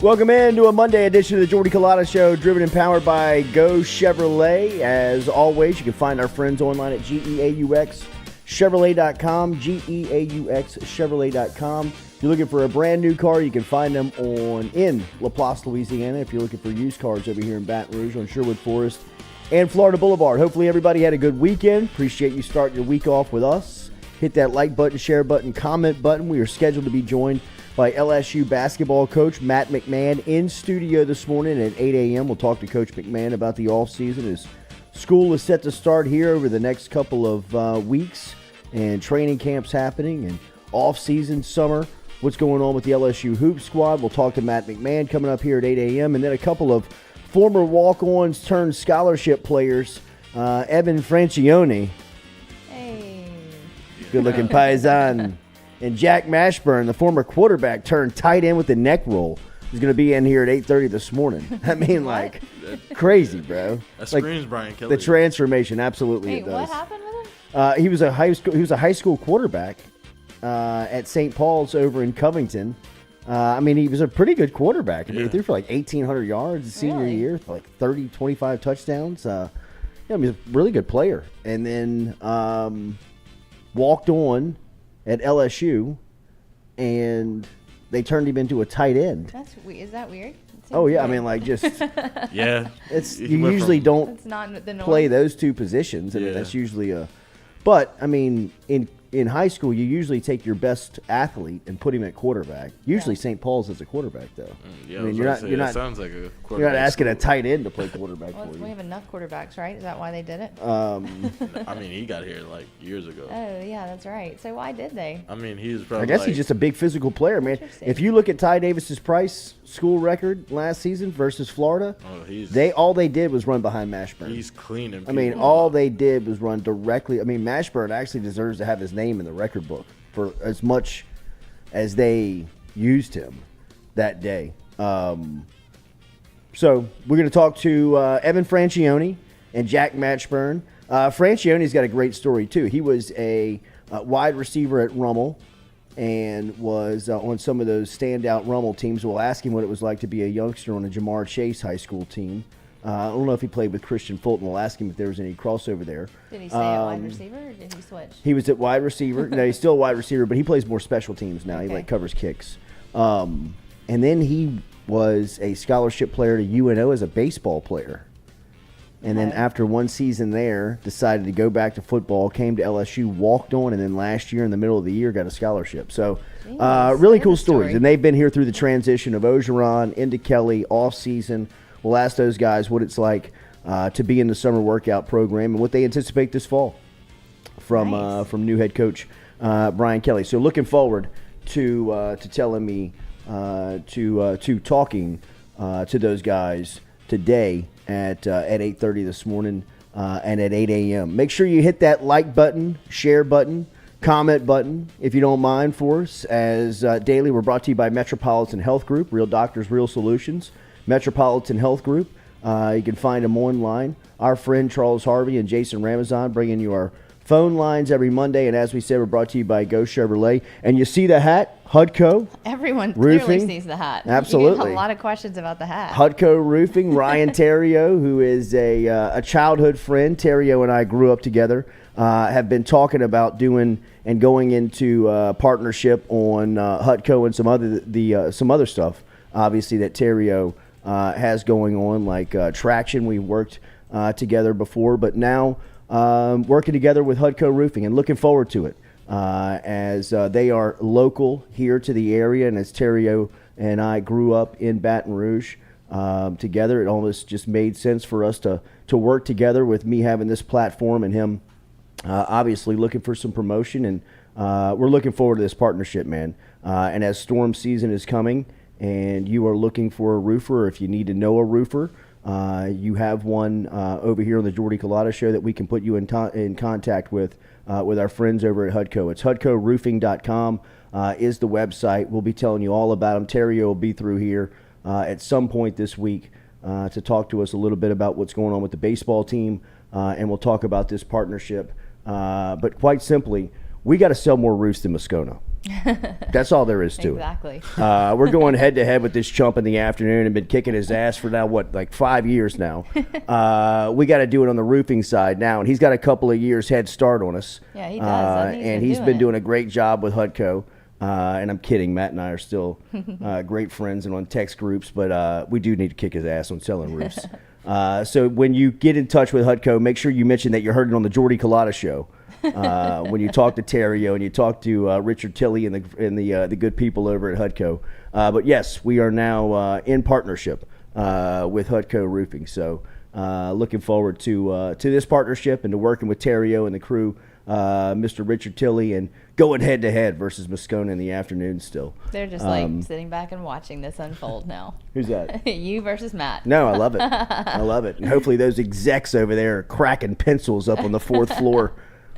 Welcome in to a Monday edition of the Jordy Culotta Show, driven and powered by Go Chevrolet. As always, you can find our friends online at GEAUXChevrolet.com, GEAUXChevrolet.com. If you're looking for a brand new car, you can find them in Laplace, Louisiana. If you're looking for used cars over here in Baton Rouge on Sherwood Forest and Florida Boulevard. Hopefully everybody had a good weekend. Appreciate you starting your week off with us. Hit that like button, share button, comment button. We are scheduled to be joined by LSU basketball coach Matt McMahon in studio this morning at 8 a.m. We'll talk to Coach McMahon about the offseason. His school is set to start here over the next couple of weeks, and training camps happening, and offseason, summer, what's going on with the LSU Hoop Squad. We'll talk to Matt McMahon coming up here at 8 a.m., and then a couple of former walk-ons turned scholarship players, Evan Francioni. Hey. Good-looking paisan. And Jack Mashburn, the former quarterback, turned tight end with the neck roll. He's going to be in here at 8:30 this morning. I mean, like, crazy, bro. That like, screams Brian Kelly. The transformation, absolutely, it does. What happened with him? He was a high school quarterback at St. Paul's over in Covington. I mean, he was a pretty good quarterback. I mean, he threw for like 1,800 yards his senior year, for like 30, 25 touchdowns. I mean, he's a really good player. And then walked on at LSU, and they turned him into a tight end. Is that weird? Oh yeah, I mean, like, just yeah. It's you usually don't It's not the norm. play those two positions. I mean, that's usually a. But I mean, in high school, you usually take your best athlete and put him at quarterback. Usually, St. Paul's is a quarterback, though. Yeah, I mean, you're not sounds like a quarterback. you're not asking a tight end to play quarterback Well, for we you. have enough quarterbacks, right? Is that why they did it? I mean, he got here like years ago. Oh, yeah, that's right. So why did they? I mean, he's probably. I guess he's just a big physical player, man. Interesting. If you look at Ty Davis's Price school record last season versus Florida, all they did was run behind Mashburn. He's cleaning. I mean, all they did was run directly. I mean, Mashburn actually deserves to have his name in the record book for as much as they used him that day. So we're going to talk to Evan Francioni and Jack Mashburn. Francioni's got a great story, too. He was a wide receiver at Rummel and was on some of those standout Rummel teams. We'll ask him what it was like to be a youngster on a Jamar Chase high school team. I don't know if he played with Christian Fulton. We'll ask him if there was any crossover there. Did he stay at wide receiver, or did he switch? He was at wide receiver. No, he's still a wide receiver, but he plays more special teams now. Okay. He covers kicks. And then he was a scholarship player to UNO as a baseball player. And then after one season there, decided to go back to football, came to LSU, walked on, and then last year in the middle of the year got a scholarship. So really cool stories. And they've been here through the transition of Ogeron into Kelly, off season. We'll ask those guys what it's like to be in the summer workout program and what they anticipate this fall from new head coach Brian Kelly. So looking forward to telling me to talking to those guys today at 8:30 this morning and at 8 a.m. Make sure you hit that like button, share button, comment button, if you don't mind, for us. As daily, we're brought to you by Metropolitan Health Group, Real Doctors, Real Solutions. Metropolitan Health Group. You can find them online. Our friend Charles Harvey and Jason Ramazan bringing you our phone lines every Monday. And as we said, we're brought to you by Go Chevrolet. And you see the hat, Hudco. Everyone Roofing. clearly sees the hat. Absolutely. You get a lot of questions about the hat. Hudco Roofing. Ryan Terrio, who is a childhood friend. Terrio and I grew up together. Have been talking about doing and going into partnership on Hudco and some other stuff, obviously, that Terrio has going on, like Traction. We worked together before, but now working together with Hudco Roofing and looking forward to it as they are local here to the area. And as Terrio and I grew up in Baton Rouge together, it almost just made sense for us to work together, with me having this platform and him obviously looking for some promotion. And we're looking forward to this partnership, man. And as storm season is coming, and you are looking for a roofer, or if you need to know a roofer, you have one over here on the Jordy Culotta Show that we can put you in contact with our friends over at Hudco. It's HudcoRoofing.com is the website. We'll be telling you all about them. Terrio will be through here at some point this week to talk to us a little bit about what's going on with the baseball team, and we'll talk about this partnership. But quite simply, we got to sell more roofs than Moscona. That's all there is to Exactly. it. We're going head to head with this chump in the afternoon and been kicking his ass for now, like 5 years now. We got to do it on the roofing side now, and he's got a couple of years head start on us. Yeah, he does. And he's been doing a great job with Hutco. And I'm kidding. Matt and I are still great friends and on text groups, but we do need to kick his ass on selling roofs. So when you get in touch with Hutco, make sure you mention that you heard it on the Jordy Culotta show. When you talk to Terrio and you talk to Richard Tilley and the good people over at Hutco. But yes, we are now in partnership with Hutco Roofing. So looking forward to this partnership and to working with Terrio and the crew, Mr. Richard Tilley, and going head to head versus Moscona in the afternoon still. They're just like sitting back and watching this unfold now. Who's that? You versus Matt. No, I love it. I love it. And hopefully those execs over there are cracking pencils up on the fourth floor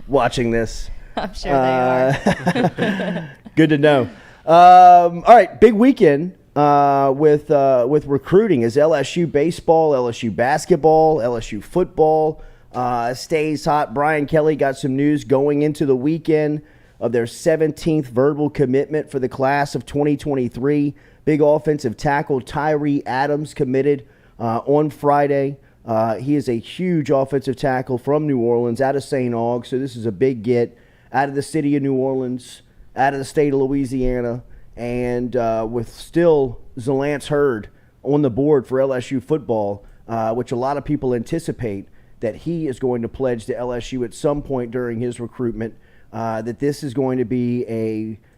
watching this. I'm sure they are. Good to know. All right, big weekend with recruiting is LSU baseball, LSU basketball, LSU football stays hot. Brian Kelly got some news going into the weekend of their 17th verbal commitment for the class of 2023. Big offensive tackle Tyree Adams committed on Friday. He is a huge offensive tackle from New Orleans, out of St. Aug, so this is a big get out of the city of New Orleans, out of the state of Louisiana, and with still Zalance Hurd on the board for LSU football, which a lot of people anticipate that he is going to pledge to LSU at some point during his recruitment, that this is going to be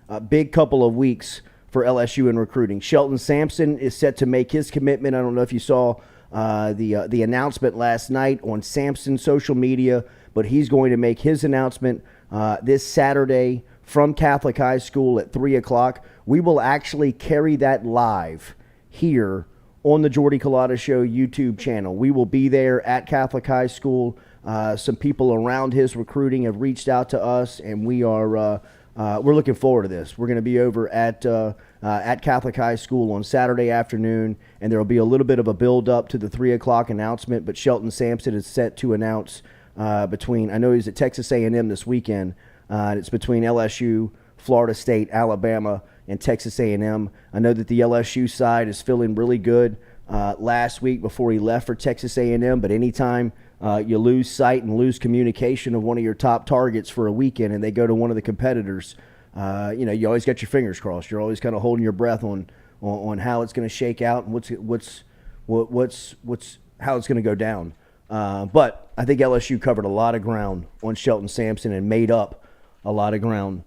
a big couple of weeks for LSU in recruiting. Shelton Sampson is set to make his commitment. I don't know if you saw the announcement last night on Sampson's social media, but he's going to make his announcement this Saturday from Catholic High School at 3 o'clock. We will actually carry that live here on the Jordy Culotta Show YouTube channel. We will be there at Catholic High School. Some people around his recruiting have reached out to us, and we're looking forward to this. We're going to be over at Catholic High School on Saturday afternoon, and there will be a little bit of a build-up to the 3 o'clock announcement, but Shelton Sampson is set to announce between, I know he's at Texas A&M this weekend, it's between LSU, Florida State, Alabama, and Texas A&M. I know that the LSU side is feeling really good last week before he left for Texas A&M, but anytime you lose sight and lose communication of one of your top targets for a weekend and they go to one of the competitors, you always got your fingers crossed. You're always kind of holding your breath on how it's going to shake out and how it's going to go down. But I think LSU covered a lot of ground on Shelton Sampson and made up a lot of ground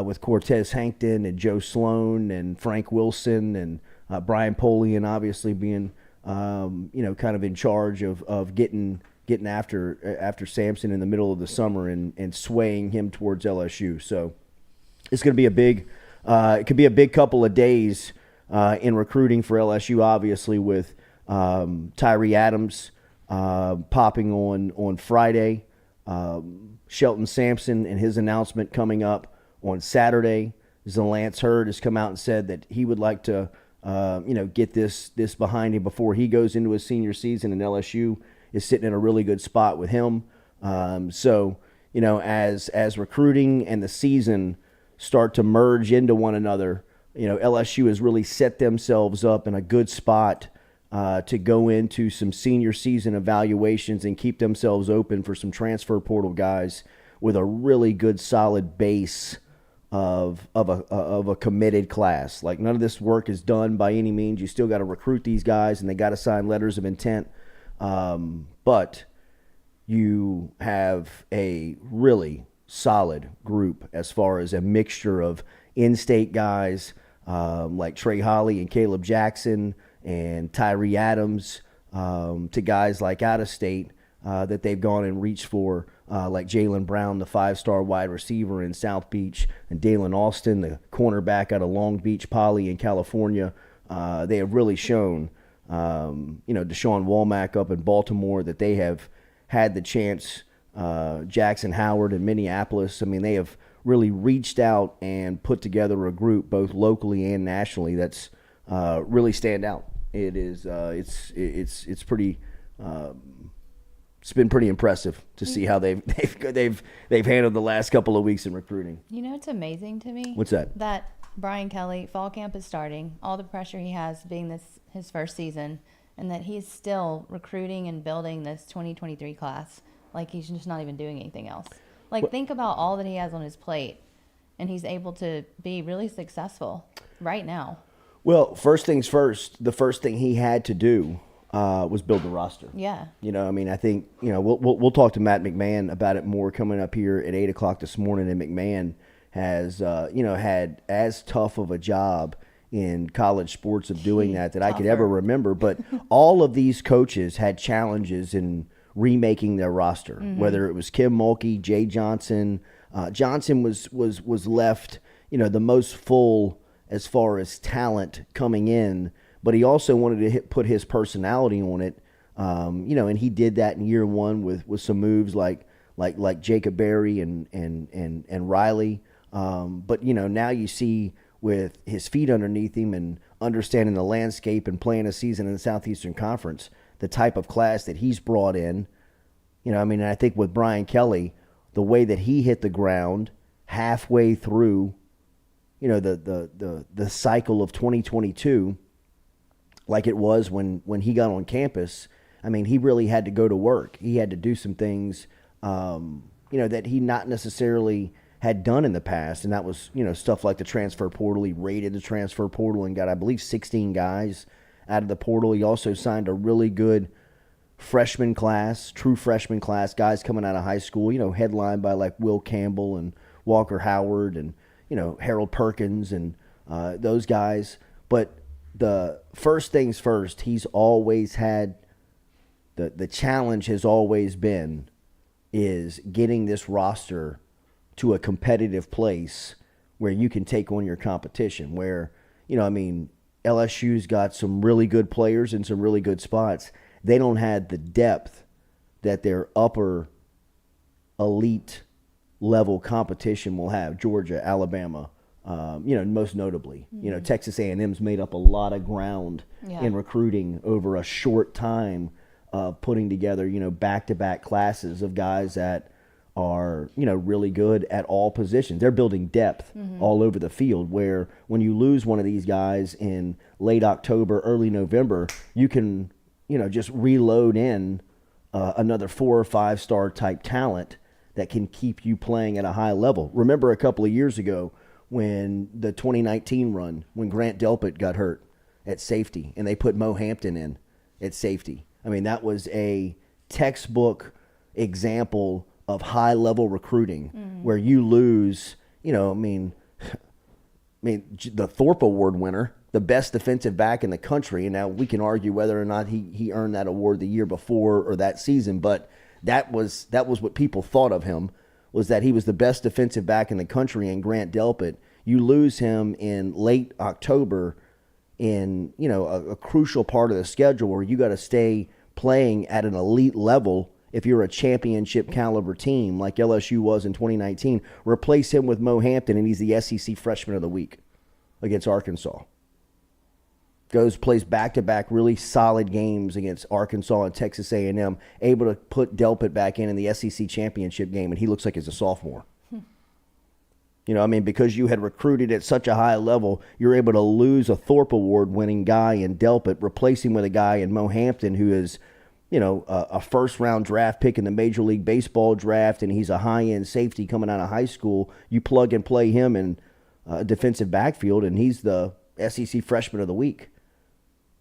with Cortez Hankton and Joe Sloan and Frank Wilson and Brian Polian obviously being kind of in charge of getting after Sampson in the middle of the summer and swaying him towards LSU. So it's going to be it could be a big couple of days in recruiting for LSU, obviously, with Tyree Adams popping on Friday, Shelton Sampson and his announcement coming up on Saturday. Zalance Hurd has come out and said that he would like to get this behind him before he goes into his senior season, and LSU is sitting in a really good spot with him. So as recruiting and the season start to merge into one another, LSU has really set themselves up in a good spot to go into some senior season evaluations and keep themselves open for some transfer portal guys with a really good solid base of a committed class. Like, none of this work is done by any means. You still got to recruit these guys, and they got to sign letters of intent. But you have a really solid group as far as a mixture of in-state guys like Trey Holly and Caleb Jackson and Tyree Adams, to guys like out-of-state that they've gone and reached for, like Jalen Brown, the 5-star wide receiver in South Beach, and Dalen Austin, the cornerback out of Long Beach Poly in California. They have really shown, Deshaun Womack up in Baltimore, that they have had the chance. Jackson Howard in Minneapolis. I mean, they have really reached out and put together a group both locally and nationally that's really stand out. It is it's pretty it's been pretty impressive to see how they've handled the last couple of weeks in recruiting. You know, it's amazing to me. What's that? That Brian Kelly, fall camp is starting, all the pressure he has being his first season, and that he's still recruiting and building this 2023 class like he's just not even doing anything else. Like, think about all that he has on his plate, and he's able to be really successful right now. Well, first things first, the first thing he had to do was build the roster. Yeah. You know, I mean, I think, you know, we'll talk to Matt McMahon about it more coming up here at 8 o'clock this morning. And McMahon has, had as tough of a job in college sports of doing that I could ever remember. But all of these coaches had challenges in remaking their roster, whether it was Kim Mulkey, Jay Johnson. Johnson was left, you know, the most full as far as talent coming in, but he also wanted to put his personality on it, and he did that in year one with some moves like Jacob Berry and Riley. But you know, now you see with his feet underneath him and understanding the landscape and playing a season in the Southeastern Conference, the type of class that he's brought in. You know, I mean, I think with Brian Kelly, the way that he hit the ground halfway through, you know, the cycle of 2022, like it was when he got on campus. I mean, he really had to go to work. He had to do some things, that he not necessarily had done in the past, and that was, you know, stuff like the transfer portal. He raided the transfer portal and got, I believe, 16 guys out of the portal. He also signed a really good freshman class, true freshman class, guys coming out of high school, you know, headlined by like Will Campbell and Walker Howard and, you know, Harold Perkins and those guys. But the first things first, he's always had, the challenge has always been is getting this roster to a competitive place where you can take on your competition, where, you know, I mean, LSU's got some really good players in some really good spots. They don't have the depth that their upper elite level competition will have. Georgia, Alabama, most notably. You know, Texas A&M's made up a lot of ground in recruiting over a short time of putting together, you know, back-to-back classes of guys that are, you know, really good at all positions. They're building depth all over the field, where when you lose one of these guys in late October, early November, you can, you know, just reload in another 4 or 5 star type talent that can keep you playing at a high level. Remember a couple of years ago when the 2019 run, when Grant Delpit got hurt at safety and they put Mo Hampton in at safety. I mean, that was a textbook example of high-level recruiting where you lose, you know, I mean, the Thorpe Award winner, the best defensive back in the country, and now we can argue whether or not he earned that award the year before or that season, but that was what people thought of him, was that he was the best defensive back in the country, and Grant Delpit. You lose him in late October in, you know, a crucial part of the schedule where you got to stay playing at an elite level. If you're a championship caliber team like LSU was in 2019, replace him with Mo Hampton, and he's the SEC Freshman of the Week against Arkansas. Plays back-to-back really solid games against Arkansas and Texas A&M, able to put Delpit back in the SEC championship game, and he looks like he's a sophomore. You know, I mean, because you had recruited at such a high level, you're able to lose a Thorpe Award-winning guy in Delpit, replace him with a guy in Mo Hampton who is, you know, a first-round draft pick in the Major League Baseball draft, and he's a high-end safety coming out of high school. You plug and play him in a defensive backfield, and he's the SEC Freshman of the Week.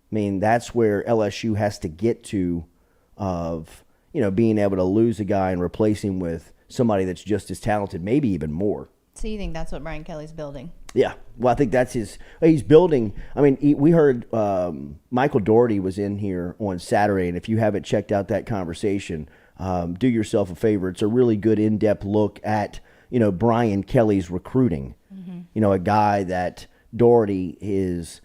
I mean, that's where LSU has to get to, of, you know, being able to lose a guy and replace him with somebody that's just as talented, maybe even more. So you think that's what Brian Kelly's building? Yeah. Well, I think that's he's building. I mean, we heard Michael Doherty was in here on Saturday, and if you haven't checked out that conversation, do yourself a favor. It's a really good in-depth look at, you know, Brian Kelly's recruiting. You know, a guy that Doherty is,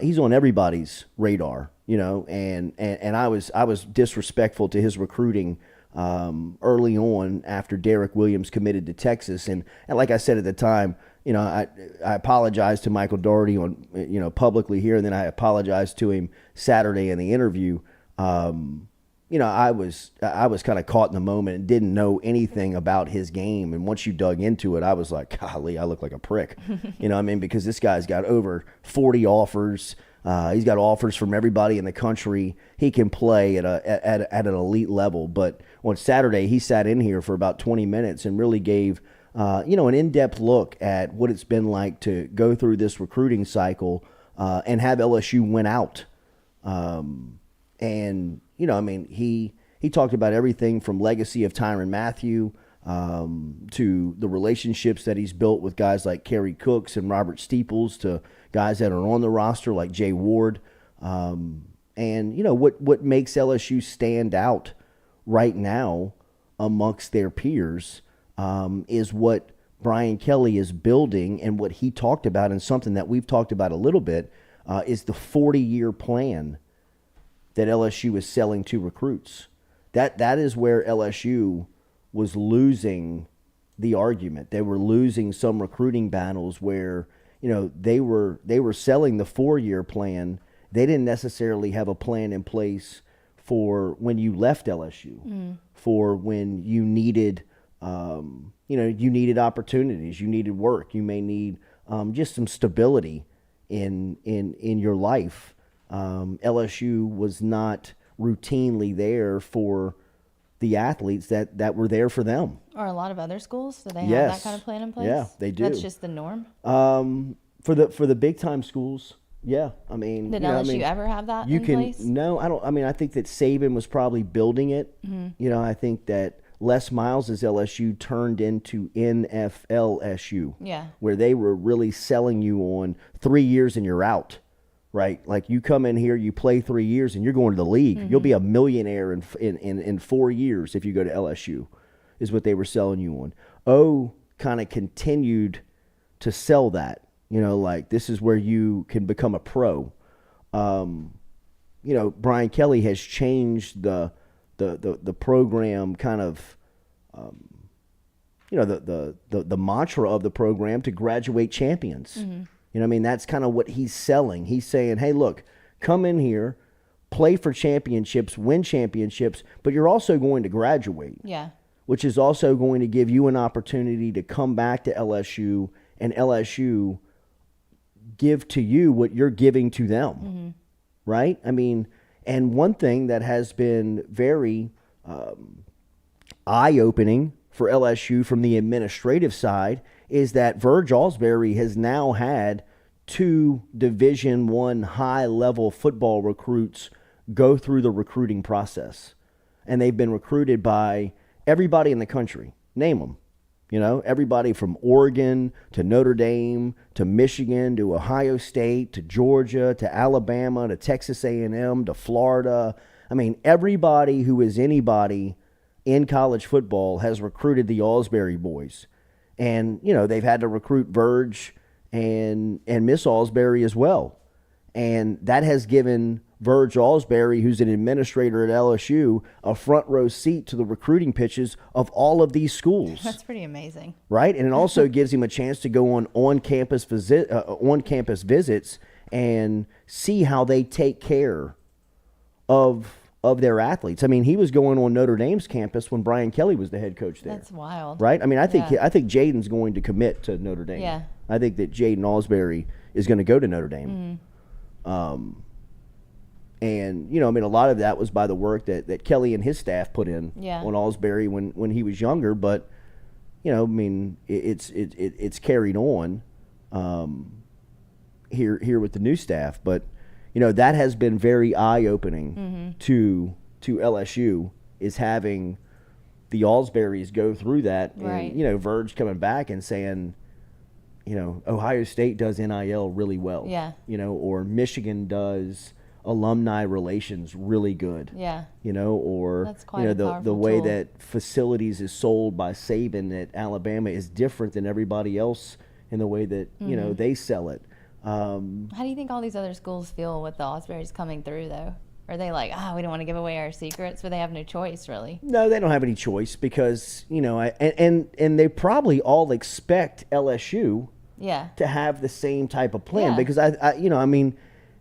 he's on everybody's radar, you know, and I was disrespectful to his recruiting early on after Derek Williams committed to Texas. And like I said at the time, you know, I apologized to Michael Doherty on, you know, publicly here, and then I apologized to him Saturday in the interview. You I was kind of caught in the moment and didn't know anything about his game. And once you dug into it, I was like, golly, I look like a prick. Because this guy's got over 40 offers. He's got offers from everybody in the country. He can play at an elite level. But on Saturday, he sat in here for about 20 minutes and really gave an in-depth look at what it's been like to go through this recruiting cycle and have LSU win out. He talked about everything from legacy of Tyrann Mathieu to the relationships that he's built with guys like Kerry Cooks and Robert Steeples to guys that are on the roster like Jay Ward. What makes LSU stand out right now amongst their peers is what Brian Kelly is building, and what he talked about, and something that we've talked about a little bit, is the 40-year plan that LSU is selling to recruits. That is where LSU was losing the argument. They were losing some recruiting battles where, they were selling the 4-year plan. They didn't necessarily have a plan in place for when you left LSU, for when you needed, you needed opportunities, you needed work, you may need just some stability in your life. LSU was not routinely there for the athletes that were there for them. Or a lot of other schools, do they have Yes. that kind of plan in place? Yeah, they do. That's just the norm. For the big time schools, yeah. Did LSU ever have that in place? No, I don't. I think that Saban was probably building it. I think that Les Miles' LSU turned into NFL SU. Yeah. Where they were really selling you on 3 years and you're out. Right, like you come in here, you play 3 years, and you're going to the league. You'll be a millionaire in 4 years if you go to LSU, is what they were selling you on. O kind of continued to sell that, like this is where you can become a pro. Brian Kelly has changed the program kind of, the mantra of the program to graduate champions. That's kind of what he's selling. He's saying, hey, look, come in here, play for championships, win championships, but you're also going to graduate. Yeah. Which is also going to give you an opportunity to come back to LSU and LSU give to you what you're giving to them. Right? And one thing that has been very eye-opening for LSU from the administrative side is that Verge Alsbury has now had 2 Division I high-level football recruits go through the recruiting process. And they've been recruited by everybody in the country. Name them. Everybody from Oregon to Notre Dame to Michigan to Ohio State to Georgia to Alabama to Texas A&M to Florida. Everybody who is anybody in college football has recruited the Alsbury boys. And, they've had to recruit Verge and Miss Alsbury as well. And that has given Verge Alsbury, who's an administrator at LSU, a front row seat to the recruiting pitches of all of these schools. That's pretty amazing. Right? And it also gives him a chance to go on-campus visits and see how they take care of their athletes. He was going on Notre Dame's campus when Brian Kelly was the head coach there. That's wild. Right? I think Jaden's going to commit to Notre Dame. Yeah. I think that Jaden Alsbury is going to go to Notre Dame. And, a lot of that was by the work that Kelly and his staff put in on Alsbury when he was younger. But, it's carried on here with the new staff. But, that has been very eye-opening to LSU, is having the Alsburys go through that. Right. And, Verge coming back and saying, Ohio State does NIL really well. Yeah. Or Michigan does alumni relations really good. Yeah. Or that's quite a powerful the way tool. that facilities is sold by Saban at Alabama is different than everybody else in the way that they sell it. How do you think all these other schools feel with the Ospreys coming through, though? Are they like, we don't want to give away our secrets, but they have no choice, really? No, they don't have any choice because, and they probably all expect LSU Yeah. to have the same type of plan Yeah. because,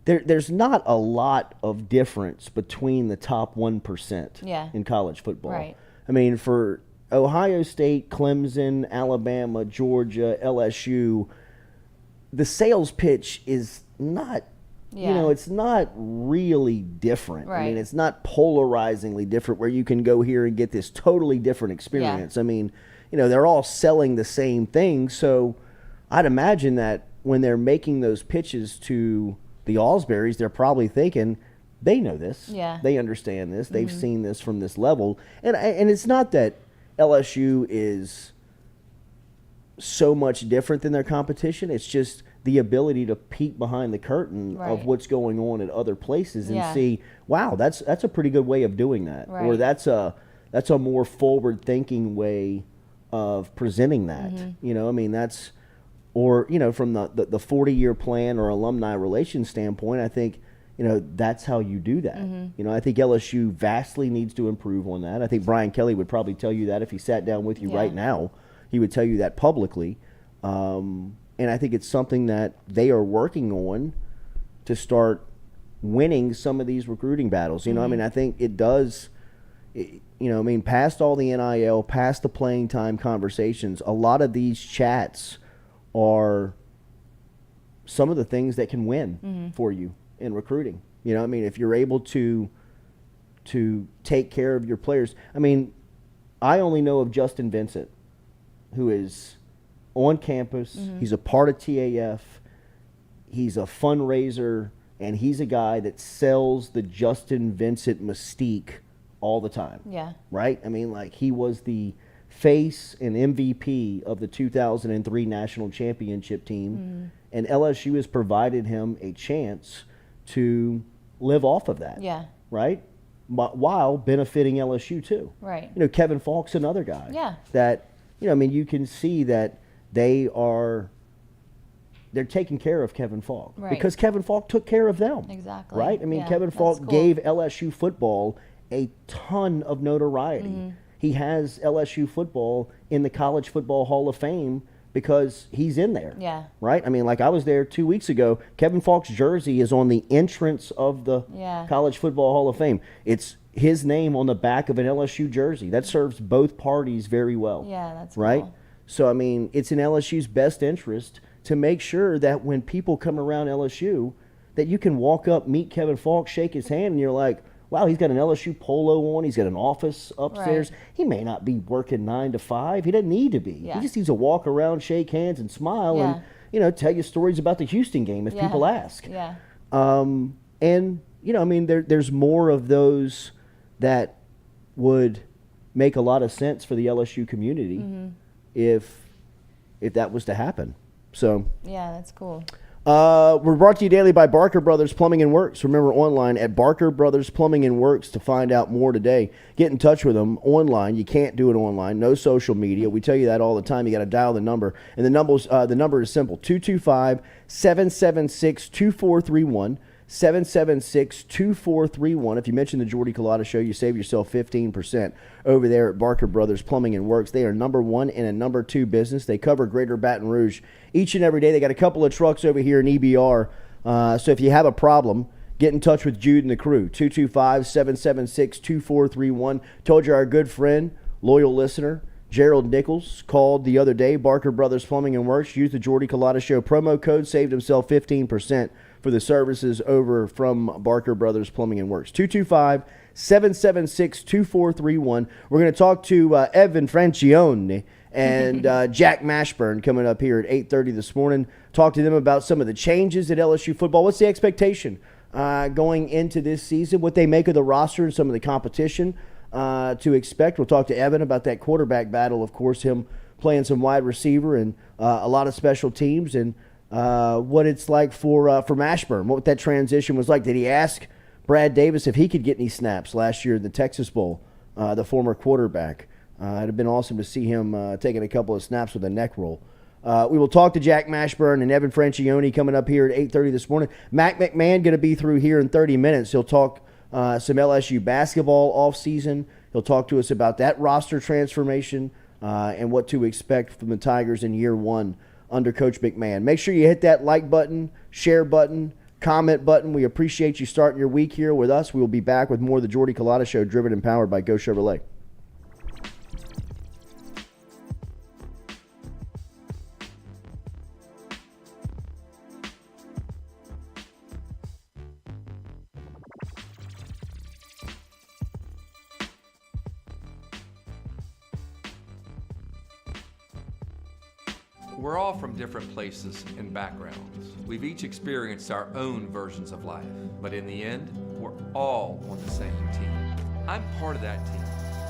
there's not a lot of difference between the top 1% Yeah. in college football. Right. I mean, for Ohio State, Clemson, Alabama, Georgia, LSU, the sales pitch is not, Yeah. it's not really different. I mean, Right. it's not polarizingly different where you can go here and get this totally different experience. I mean, they're all selling the same thing. So I'd imagine that when they're making those pitches to the Allsberries, they're probably thinking, they know this. Yeah. They understand this. They've seen this from this level. And it's not that LSU is so much different than their competition. It's just the ability to peek behind the curtain Right. of what's going on at other places and Yeah. see, wow, that's a pretty good way of doing that. Or Right. that's a more forward thinking way of presenting that. I mean, that's, or, from the 40-year plan or alumni relations standpoint, I think, that's how you do that. I think LSU vastly needs to improve on that. I think Brian Kelly would probably tell you that if he sat down with you Yeah. right now. He would tell you that publicly. And I think it's something that they are working on to start winning some of these recruiting battles. I mean, I think it does, past all the NIL, past the playing time conversations, a lot of these chats are some of the things that can win for you in recruiting. I mean, if you're able to take care of your players. I mean, I only know of Justin Vincent, who is on campus. He's a part of TAF. He's a fundraiser, and he's a guy that sells the Justin Vincent mystique all the time. Yeah. Right? I mean, like, he was the face and MVP of the 2003 national championship team, and LSU has provided him a chance to live off of that. Yeah. Right? While benefiting LSU too. Right. Kevin Falk's another guy. Yeah. That, you can see that they're taking care of Kevin Falk. Right. Because Kevin Falk took care of them. Exactly. Right? I mean, Yeah, Kevin that's Falk cool. gave LSU football a ton of notoriety. He has LSU football in the College Football Hall of Fame because he's in there. Yeah. Right? I mean, like, I was there 2 weeks ago. Kevin Falk's jersey is on the entrance of the Yeah. College Football Hall of Fame. It's his name on the back of an LSU jersey. That serves both parties very well. Yeah, that's right? cool. So, I mean, it's in LSU's best interest to make sure that when people come around LSU, that you can walk up, meet Kevin Falk, shake his hand, and you're like, wow, he's got an LSU polo on. He's got an office upstairs. Right. He may not be working 9 to 5. He doesn't need to be. Yeah. He just needs to walk around, shake hands, and smile, Yeah. and tell you stories about the Houston game if Yeah. people ask. Yeah. And, I mean, there's more of those that would make a lot of sense for the LSU community if that was to happen. So Yeah, that's cool. we're brought to you daily by Barker Brothers Plumbing and Works. Remember, online at Barker Brothers Plumbing and Works to find out more today. Get in touch with them online. You can't do it online. No social media. We tell you that all the time. You got to dial the number. And the number is simple, 225-776-2431. 776-2431. If you mention the Jordy Culotta Show, you save yourself 15% over there at Barker Brothers Plumbing and Works. They are number one and a number two business. They cover Greater Baton Rouge each and every day. They got a couple of trucks over here in EBR. So if you have a problem, get in touch with Jude and the crew. 225-776-2431. Told you our good friend, loyal listener, Gerald Nichols called the other day. Barker Brothers Plumbing and Works used the Jordy Culotta Show promo code, saved himself 15% for the services over from Barker Brothers Plumbing and Works. 225-776-2431. We're going to talk to Evan Francioni and Jack Mashburn coming up here at 8:30 this morning. Talk to them about some of the changes at LSU football. What's the expectation going into this season? What they make of the roster and some of the competition to expect. We'll talk to Evan about that quarterback battle. Of course, him playing some wide receiver and a lot of special teams, and what it's like for Mashburn, what that transition was like. Did he ask Brad Davis if he could get any snaps last year in the Texas Bowl, the former quarterback? It'd have been awesome to see him taking a couple of snaps with a neck roll. We will talk to Jack Mashburn and Evan Francioni coming up here at 8:30 this morning. Mac McMahon going to be through here in 30 minutes. He'll talk some LSU basketball offseason. He'll talk to us about that roster transformation and what to expect from the Tigers in year one under Coach McMahon. Make sure you hit that like button, share button, comment button. We appreciate you starting your week here with us. We will be back with more of the Jordy Culotta Show, driven and powered by Go Chevrolet. We're all from different places and backgrounds. We've each experienced our own versions of life, but in the end, we're all on the same team. I'm part of that team,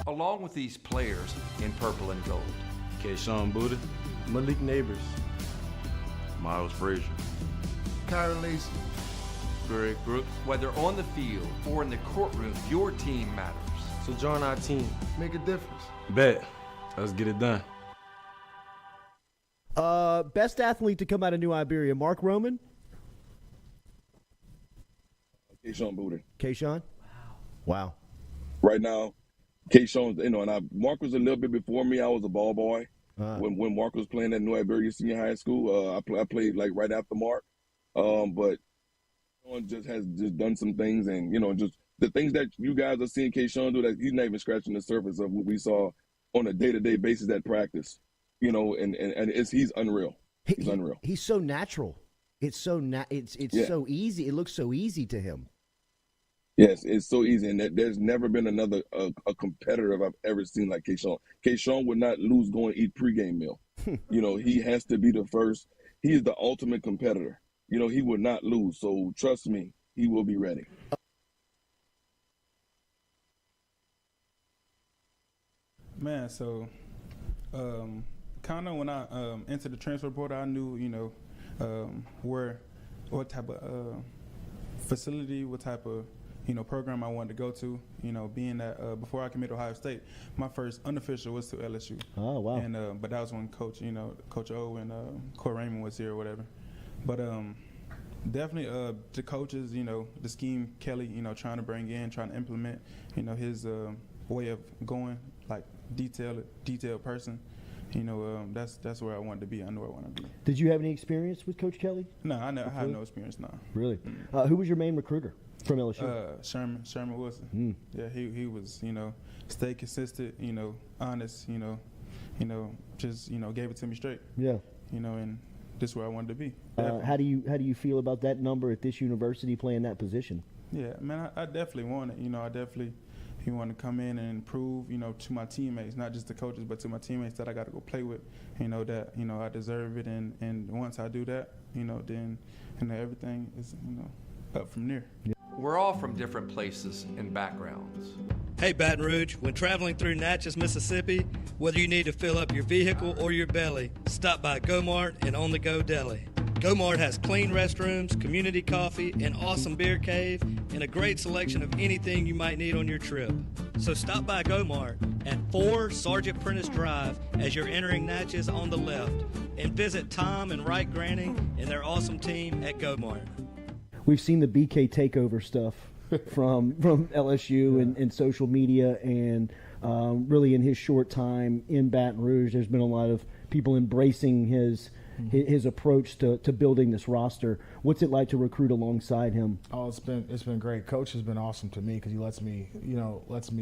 along with these players in purple and gold. Kayshawn Buddha, Malik Neighbors, Miles Frazier, Kyron Lacy, Greg Brooks. Whether on the field or in the courtroom, your team matters. So join our team. make a difference. Bet. Let's get it done. Best athlete to come out of New Iberia, Mark Roman. Kayshawn Buddha. Kayshawn? Wow. Right now, Kayshawn, and Mark was a little bit before me. I was a ball boy when Mark was playing at New Iberia Senior High School. I played like right after Mark, but Kayshawn just has done some things, and just the things that you guys are seeing Kayshawn do, that he's not even scratching the surface of what we saw on a day-to-day basis at practice. He's unreal. He's unreal. He's so natural. It's so so easy. It looks so easy to him. Yes, it's so easy, and there's never been another a competitor I've ever seen like Kayshawn. Kayshawn would not lose going to eat pregame meal. He has to be the first. He is the ultimate competitor. He would not lose. So trust me, he will be ready. Man, so kind of when I entered the transfer portal, I knew, what type of facility, what type of, program I wanted to go to. Being that before I committed to Ohio State, my first unofficial was to LSU. Oh, wow. And but that was when Coach O and Court Raymond was here or whatever. But definitely the coaches, the scheme Kelly, trying to bring in, trying to implement, his way of going, like detailed person. That's where I wanted to be. I know I want to be. Did you have any experience with Coach Kelly? No, I have no experience now. Really? Who was your main recruiter from LSU? Sherman Wilson. Yeah, he was, stay consistent, honest, just, gave it to me straight. Yeah. And this is where I wanted to be. How do you feel about that number at this university playing that position? Yeah, man, I definitely want it. He wanted to come in and prove, to my teammates, not just the coaches, but to my teammates that I got to go play with, that, I deserve it. And once I do that, then, everything is, up from there. Yeah. We're all from different places and backgrounds. Hey, Baton Rouge, when traveling through Natchez, Mississippi, whether you need to fill up your vehicle or your belly, stop by Go-Mart and On The Go Deli. Go-Mart has clean restrooms, community coffee, an awesome beer cave, and a great selection of anything you might need on your trip. So stop by Go-Mart at 4 Sergeant Prentice Drive as you're entering Natchez on the left, and visit Tom and Wright Granning and their awesome team at Go-Mart. We've seen the BK takeover stuff from LSU and social media, and really in his short time in Baton Rouge, there's been a lot of people embracing his approach to building this roster. What's it like to recruit alongside him? Oh, it's been great. Coach has been awesome to me because he lets me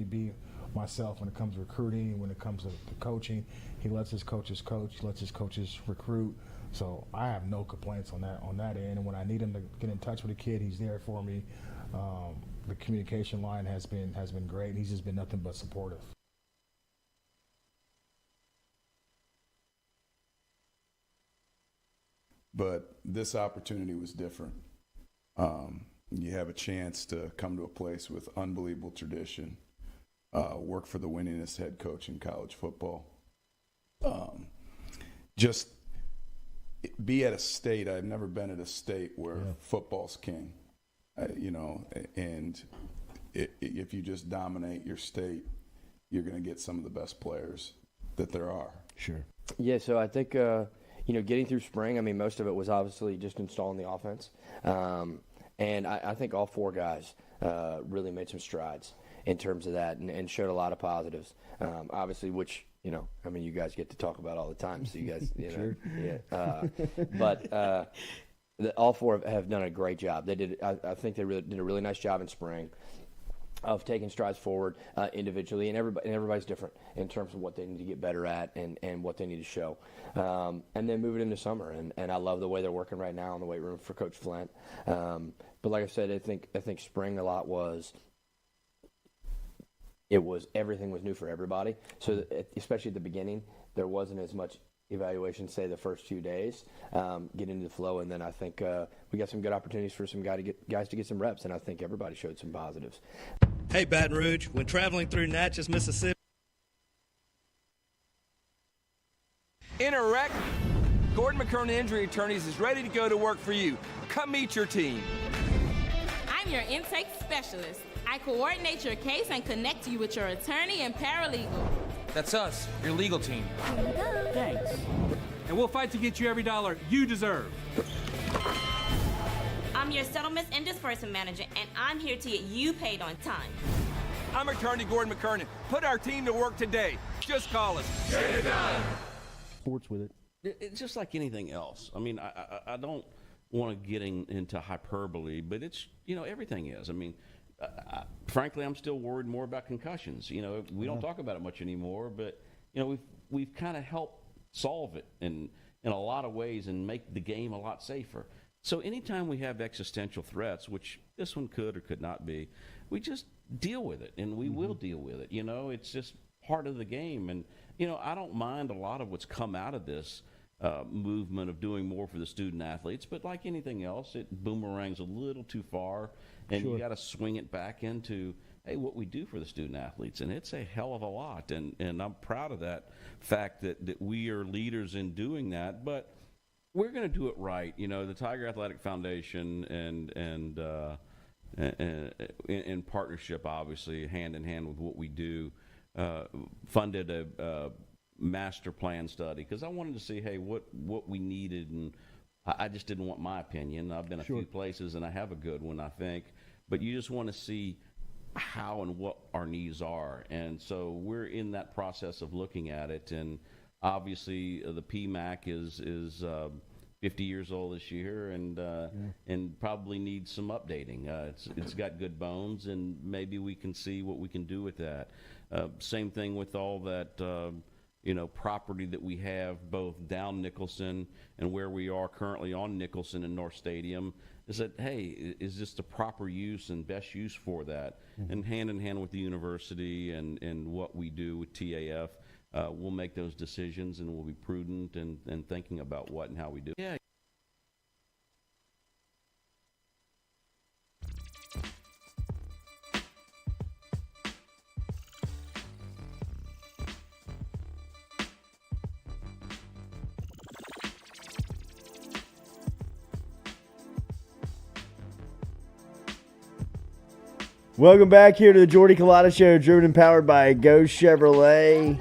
be myself when it comes to recruiting, when it comes to coaching. He lets his coaches coach, he lets his coaches recruit. So I have no complaints on that end. And when I need him to get in touch with a kid, he's there for me. The communication line has been great. He's just been nothing but supportive. But this opportunity was different. You have a chance to come to a place with unbelievable tradition, work for the winningest head coach in college football. Just be at a state. I've never been at a state where football's king, and if you just dominate your state, you're going to get some of the best players that there are. Sure. Yeah, so I think, getting through spring, I mean, most of it was obviously just installing the offense. And I think all 4 guys really made some strides in terms of that and showed a lot of positives. Obviously, which, you guys get to talk about all the time. So you guys, Sure. yeah. But all four have done a great job. They did. I think they really did a really nice job in spring of taking strides forward individually, and everybody's different in terms of what they need to get better at and what they need to show. And then move it into summer, and I love the way they're working right now in the weight room for Coach Flint. But like I said, I think spring a lot was everything was new for everybody. So especially at the beginning, there wasn't as much evaluation, say the first 2 days, get into the flow, and then I think we got some good opportunities for some guys to get some reps, and I think everybody showed some positives. Hey, Baton Rouge, when traveling through Natchez, Mississippi. In a wreck, Gordon McKernan Injury Attorneys is ready to go to work for you. Come meet your team. I'm your intake specialist. I coordinate your case and connect you with your attorney and paralegal. That's us, your legal team. Thanks. And we'll fight to get you every dollar you deserve. I'm your settlements and disbursement manager, and I'm here to get you paid on time. I'm attorney Gordon McKernan. Put our team to work today. Just call us. Get it done. Sports with it. It's just like anything else. I mean, I don't want to get into hyperbole, but it's, everything is. I mean, frankly, I'm still worried more about concussions. We don't talk about it much anymore, but we've kind of helped solve it in a lot of ways and make the game a lot safer. So anytime we have existential threats, which this one could or could not be, we just deal with it, and we will deal with it. It's just part of the game, and I don't mind a lot of what's come out of this movement of doing more for the student athletes, but like anything else, it boomerangs a little too far, and you got to swing it back into, hey, what we do for the student athletes, and it's a hell of a lot, and I'm proud of that fact that we are leaders in doing that, but we're going to do it right. The Tiger Athletic Foundation and in partnership, obviously, hand in hand with what we do, funded a master plan study because I wanted to see, hey, what we needed, and I just didn't want my opinion. I've been a few places, and I have a good one, I think, but you just want to see how and what our needs are, and so we're in that process of looking at it, and obviously the PMAC is 50 years old this year, and probably needs some updating. It's got good bones, and maybe we can see what we can do with that. Same thing with all that property that we have both down Nicholson and where we are currently on Nicholson and North Stadium, is that, hey, is this the proper use and best use for that? And hand in hand with the university and what we do with TAF, we'll make those decisions, and we'll be prudent and thinking about what and how we do. Yeah. Welcome back here to the Jordy Culotta Show, driven and powered by Go Chevrolet.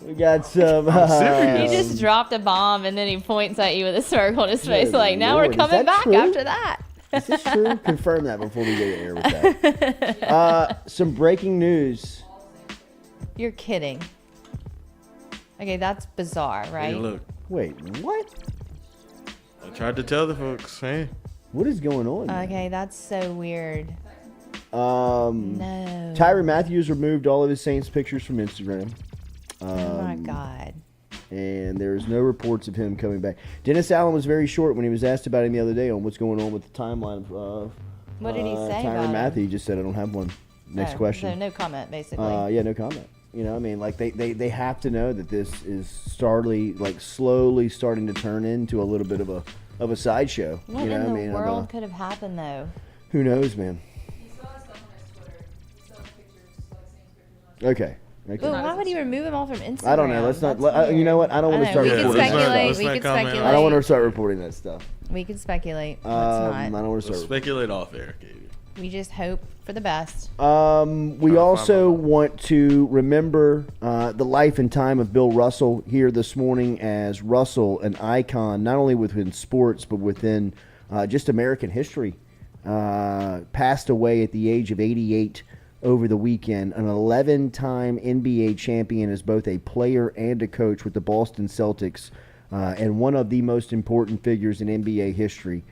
We got some. He just dropped a bomb and then he points at you with a circle in his face, like, now we're coming back after that. Is this true? Confirm that before we go to air with that. Some breaking news. You're kidding. Okay, that's bizarre, right? Hey, look. Wait, what? I tried to tell the folks, hey. What is going on? Okay, that's so weird. No. Tyrann Mathieu removed all of his Saints pictures from Instagram. Oh my God. And there's no reports of him coming back. Dennis Allen was very short when he was asked about him the other day on what's going on with the timeline of what did he say Tyrann about Mathieu. He just said, I don't have one. Next question. So no comment, basically. Yeah, no comment. I mean, like they have to know that this is slowly starting to turn into a little bit of a sideshow. What in the world could have happened, though? Who knows, man? Okay. But why would he remove them all from Instagram? I don't know. Let's not. You know what? I don't want to start. We can speculate. We can speculate. I don't want to start reporting that stuff. We can speculate. Let's not. I don't want to start. Speculate off air, Katie. We just hope for the best. We also want to remember the life and time of Bill Russell here this morning, as Russell, an icon not only within sports but within just American history, passed away at the age of 88. Over the weekend, an 11-time NBA champion as both a player and a coach with the Boston Celtics. and one of the most important figures in NBA history.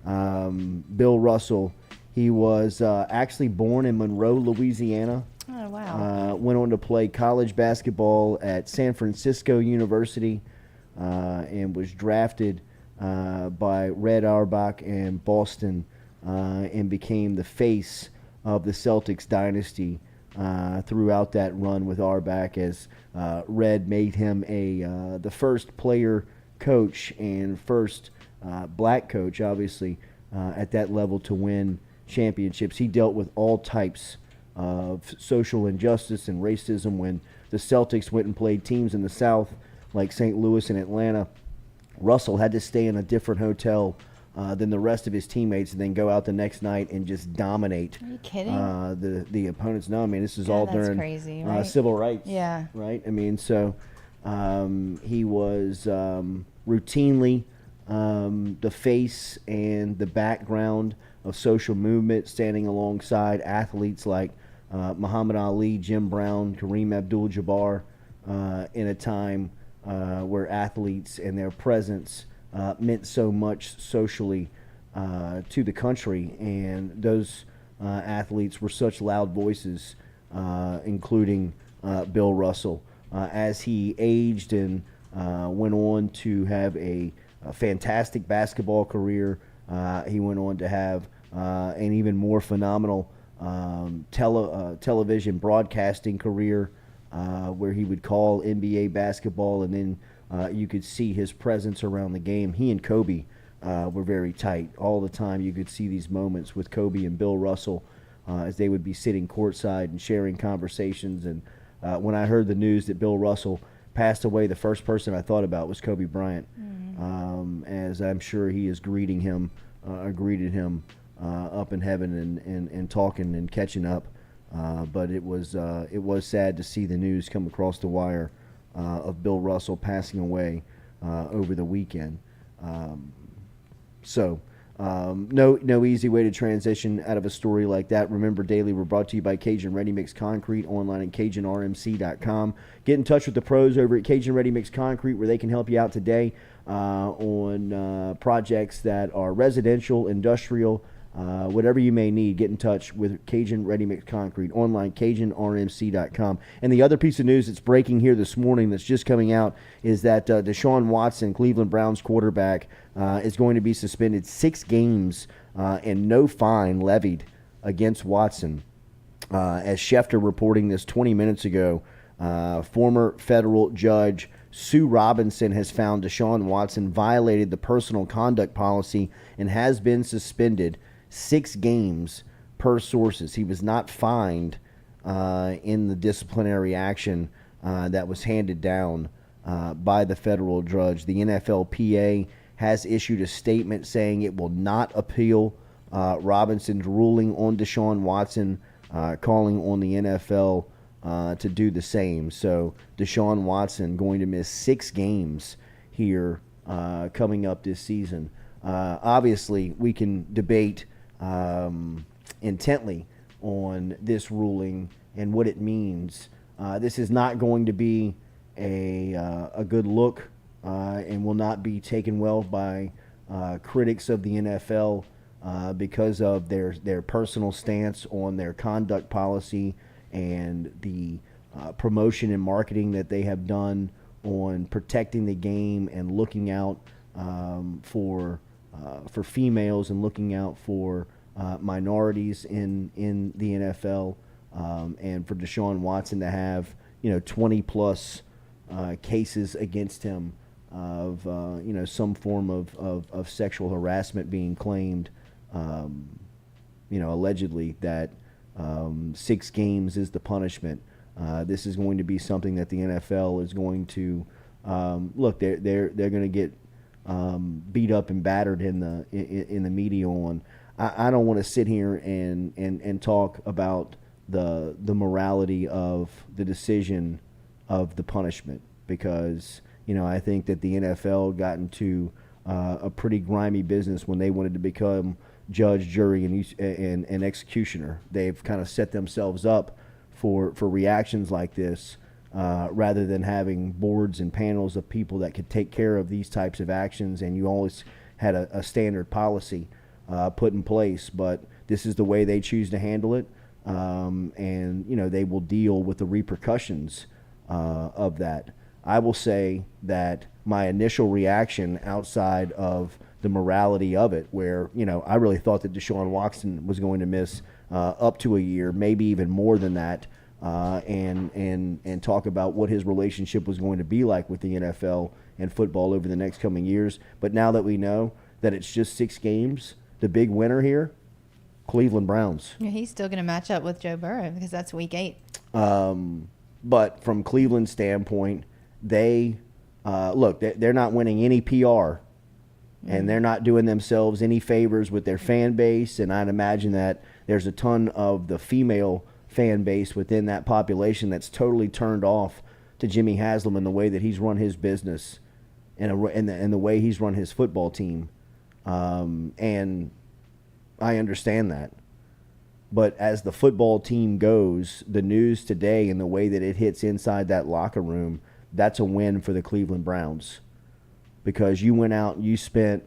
Bill Russell, he was actually born in Monroe, Louisiana. Oh, wow. Went on to play college basketball at San Francisco University and was drafted by Red Auerbach and Boston and became the face of the Celtics dynasty throughout that run with Auerbach, as Red made him the first player coach and first black coach, obviously, at that level to win championships. He dealt with all types of social injustice and racism when the Celtics went and played teams in the South like St. Louis and Atlanta. Russell had to stay in a different hotel than the rest of his teammates and then go out the next night and just dominate. Are you kidding? The opponents. No, I mean, this is Yeah, all that's during crazy, right? civil rights. Yeah. Right? I mean, so he was routinely the face and the background of social movement, standing alongside athletes like Muhammad Ali, Jim Brown, Kareem Abdul-Jabbar, in a time where athletes and their presence meant so much socially to the country. And those athletes were such loud voices, including Bill Russell. As he aged and went on to have a fantastic basketball career, he went on to have an even more phenomenal television broadcasting career, where he would call NBA basketball, and then you could see his presence around the game. He and Kobe were very tight. All the time you could see these moments with Kobe and Bill Russell as they would be sitting courtside and sharing conversations. And when I heard the news that Bill Russell passed away, the first person I thought about was Kobe Bryant, as I'm sure he is greeted him up in heaven and talking and catching up. But it was sad to see the news come across the wire of Bill Russell passing away over the weekend. No easy way to transition out of a story like that. Remember, Daily, we're brought to you by Cajun Ready Mix Concrete, online at CajunRMC.com. Get in touch with the pros over at Cajun Ready Mix Concrete, where they can help you out today on projects that are residential, industrial, whatever you may need. Get in touch with Cajun Ready Mix Concrete, online CajunRMC.com. And the other piece of news that's breaking here this morning that's just coming out is that Deshaun Watson, Cleveland Browns quarterback, is going to be suspended 6 games and no fine levied against Watson. As Schefter reporting this 20 minutes ago, former federal judge Sue Robinson has found Deshaun Watson violated the personal conduct policy and has been suspended 6 games per sources. He was not fined in the disciplinary action that was handed down by the federal judge. The NFLPA has issued a statement saying it will not appeal Robinson's ruling on Deshaun Watson, calling on the NFL to do the same. So Deshaun Watson going to miss 6 games here coming up this season. Obviously, we can debate intently on this ruling and what it means. This is not going to be a good look and will not be taken well by critics of the NFL because of their personal stance on their conduct policy and the promotion and marketing that they have done on protecting the game and looking out for females and looking out for minorities in the NFL, and for Deshaun Watson to have 20 plus cases against him of some form of sexual harassment being claimed, allegedly, that 6 games is the punishment. This is going to be something that the NFL is going to look. They're going to get beat up and battered in the media on. I don't want to sit here and talk about the morality of the decision of the punishment, because I think that the NFL got into a pretty grimy business when they wanted to become judge, jury, and executioner. They've kind of set themselves up for reactions like this rather than having boards and panels of people that could take care of these types of actions, and you always had a standard policy put in place. But this is the way they choose to handle it, and they will deal with the repercussions of that. I will say that my initial reaction, outside of the morality of it, where I really thought that Deshaun Watson was going to miss up to a year, maybe even more than that, and talk about what his relationship was going to be like with the NFL and football over the next coming years. But now that we know that it's just 6 games, the big winner here, Cleveland Browns. Yeah, he's still going to match up with Joe Burrow because that's week 8. But from Cleveland's standpoint, they look, they're not winning any PR, and they're not doing themselves any favors with their fan base. And I'd imagine that there's a ton of the female fan base within that population that's totally turned off to Jimmy Haslam and the way that he's run his business and the way he's run his football team. And I understand that. But as the football team goes, the news today and the way that it hits inside that locker room, that's a win for the Cleveland Browns. Because you went out and you spent,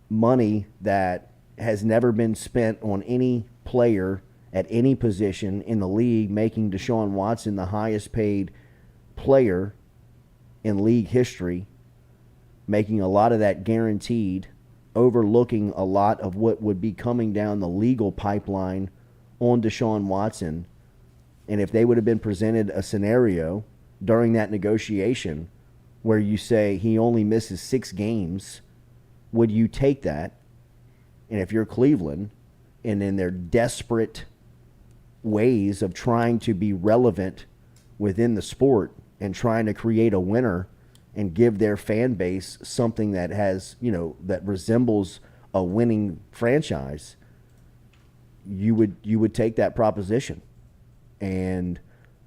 money that has never been spent on any player at any position in the league, making Deshaun Watson the highest paid player in league history, making a lot of that guaranteed, overlooking a lot of what would be coming down the legal pipeline on Deshaun Watson. And if they would have been presented a scenario during that negotiation where you say he only misses 6 games, would you take that? And if you're Cleveland, and in their desperate ways of trying to be relevant within the sport and trying to create a winner and give their fan base something that has, that resembles a winning franchise, you would take that proposition. And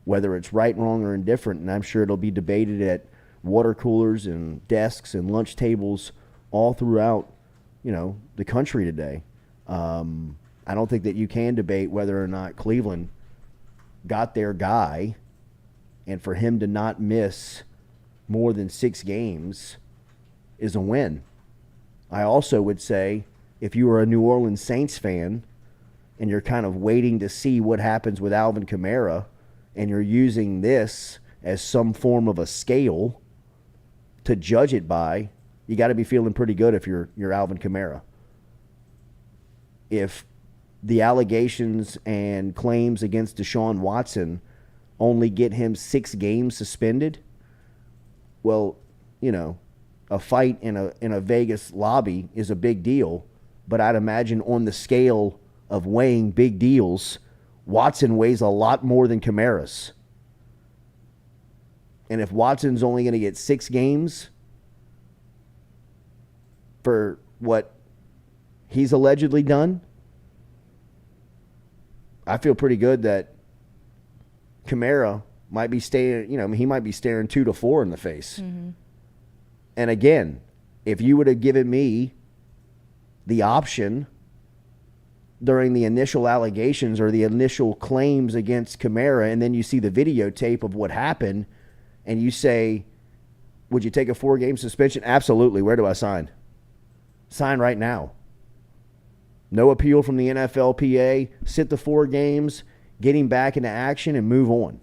whether it's right, wrong, or indifferent, and I'm sure it'll be debated at water coolers and desks and lunch tables all throughout, the country today. I don't think that you can debate whether or not Cleveland got their guy, and for him to not miss more than 6 games is a win. I also would say if you are a New Orleans Saints fan and you're kind of waiting to see what happens with Alvin Kamara, and you're using this as some form of a scale to judge it by, you got to be feeling pretty good if you're Alvin Kamara. If the allegations and claims against Deshaun Watson only get him 6 games suspended, well, a fight in a Vegas lobby is a big deal, but I'd imagine on the scale of weighing big deals, Watson weighs a lot more than Kamara's. And if Watson's only going to get 6 games for what he's allegedly done, I feel pretty good that Kamara might be staring, he might be staring 2 to 4 in the face. Mm-hmm. And again, if you would have given me the option during the initial allegations or the initial claims against Kamara, and then you see the videotape of what happened, and you say, would you take a 4-game suspension? Absolutely. Where do I sign? Sign right now. No appeal from the NFLPA. Sit the 4 games, get him back into action, and move on.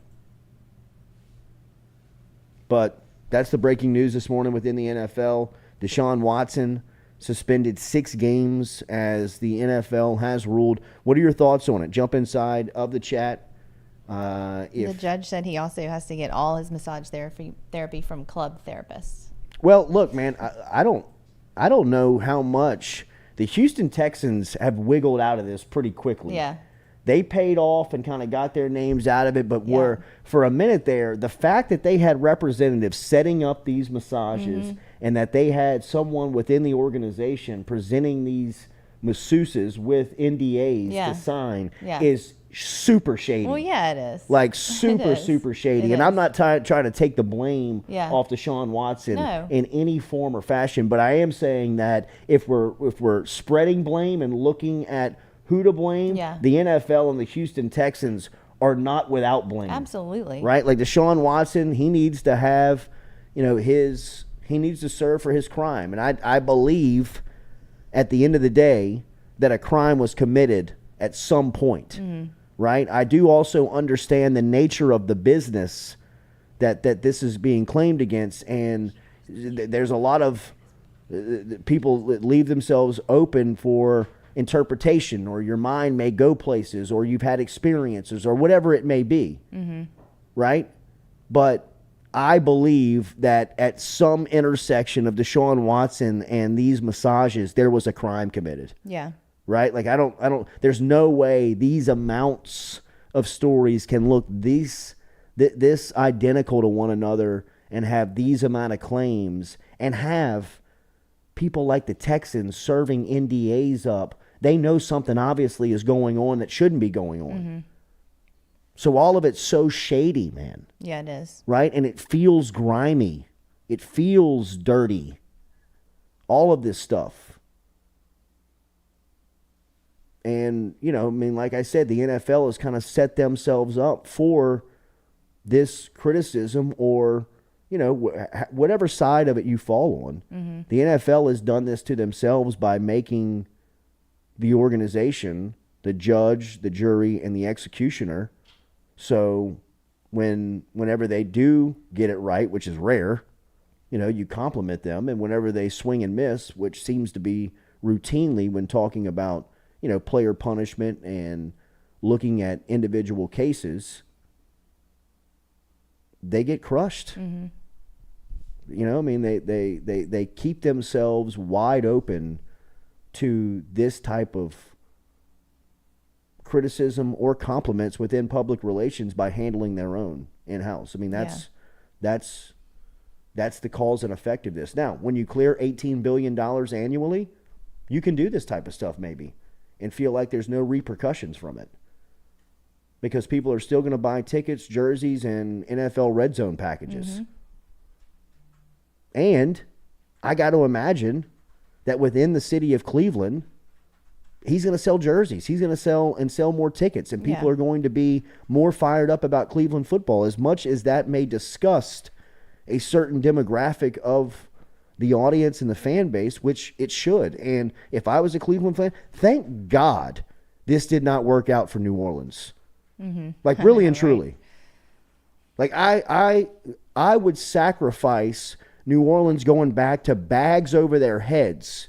But that's the breaking news this morning within the NFL. Deshaun Watson suspended 6 games as the NFL has ruled. What are your thoughts on it? Jump inside of the chat. The judge said he also has to get all his massage therapy from club therapists. Well, look, man, I don't know how much the Houston Texans have wiggled out of this pretty quickly. Yeah. They paid off and kind of got their names out of it, but were for a minute there, the fact that they had representatives setting up these massages and that they had someone within the organization presenting these masseuses with NDAs to sign is super shady. Well, yeah, it is. Like super shady. And I'm not trying to take the blame off Deshaun Watson in any form or fashion, but I am saying that if we're spreading blame and looking at who to blame, the NFL and the Houston Texans are not without blame. Absolutely. Right? Like Deshaun Watson, he needs to have, he needs to serve for his crime. And I believe at the end of the day that a crime was committed at some point. Right? I do also understand the nature of the business that this is being claimed against, and there's a lot of people that leave themselves open for interpretation, or your mind may go places, or you've had experiences, or whatever it may be. Right? But I believe that at some intersection of Deshaun Watson and these massages, there was a crime committed. Yeah. Right? Like, I don't, there's no way these amounts of stories can look this identical to one another and have these amount of claims and have people like the Texans serving NDAs up. They know something obviously is going on that shouldn't be going on. So all of it's so shady, man. Yeah, it is. Right? And it feels grimy. It feels dirty. All of this stuff. And, like I said, the NFL has kind of set themselves up for this criticism, or, whatever side of it you fall on. The NFL has done this to themselves by making the organization the judge, the jury, and the executioner. So whenever they do get it right, which is rare, you compliment them. And whenever they swing and miss, which seems to be routinely when talking about player punishment and looking at individual cases, they get crushed. They keep themselves wide open to this type of criticism or compliments within public relations by handling their own in-house. That's the cause and effect of this. Now, when you clear $18 billion annually, you can do this type of stuff maybe and feel like there's no repercussions from it, because people are still going to buy tickets, jerseys, and NFL Red Zone packages. And I got to imagine that within the city of Cleveland, he's going to sell jerseys. He's going to sell more tickets, and people are going to be more fired up about Cleveland football, as much as that may disgust a certain demographic of the audience and the fan base, which it should. And if I was a Cleveland fan, thank God this did not work out for New Orleans. Like, really and truly. Like, I would sacrifice New Orleans going back to bags over their heads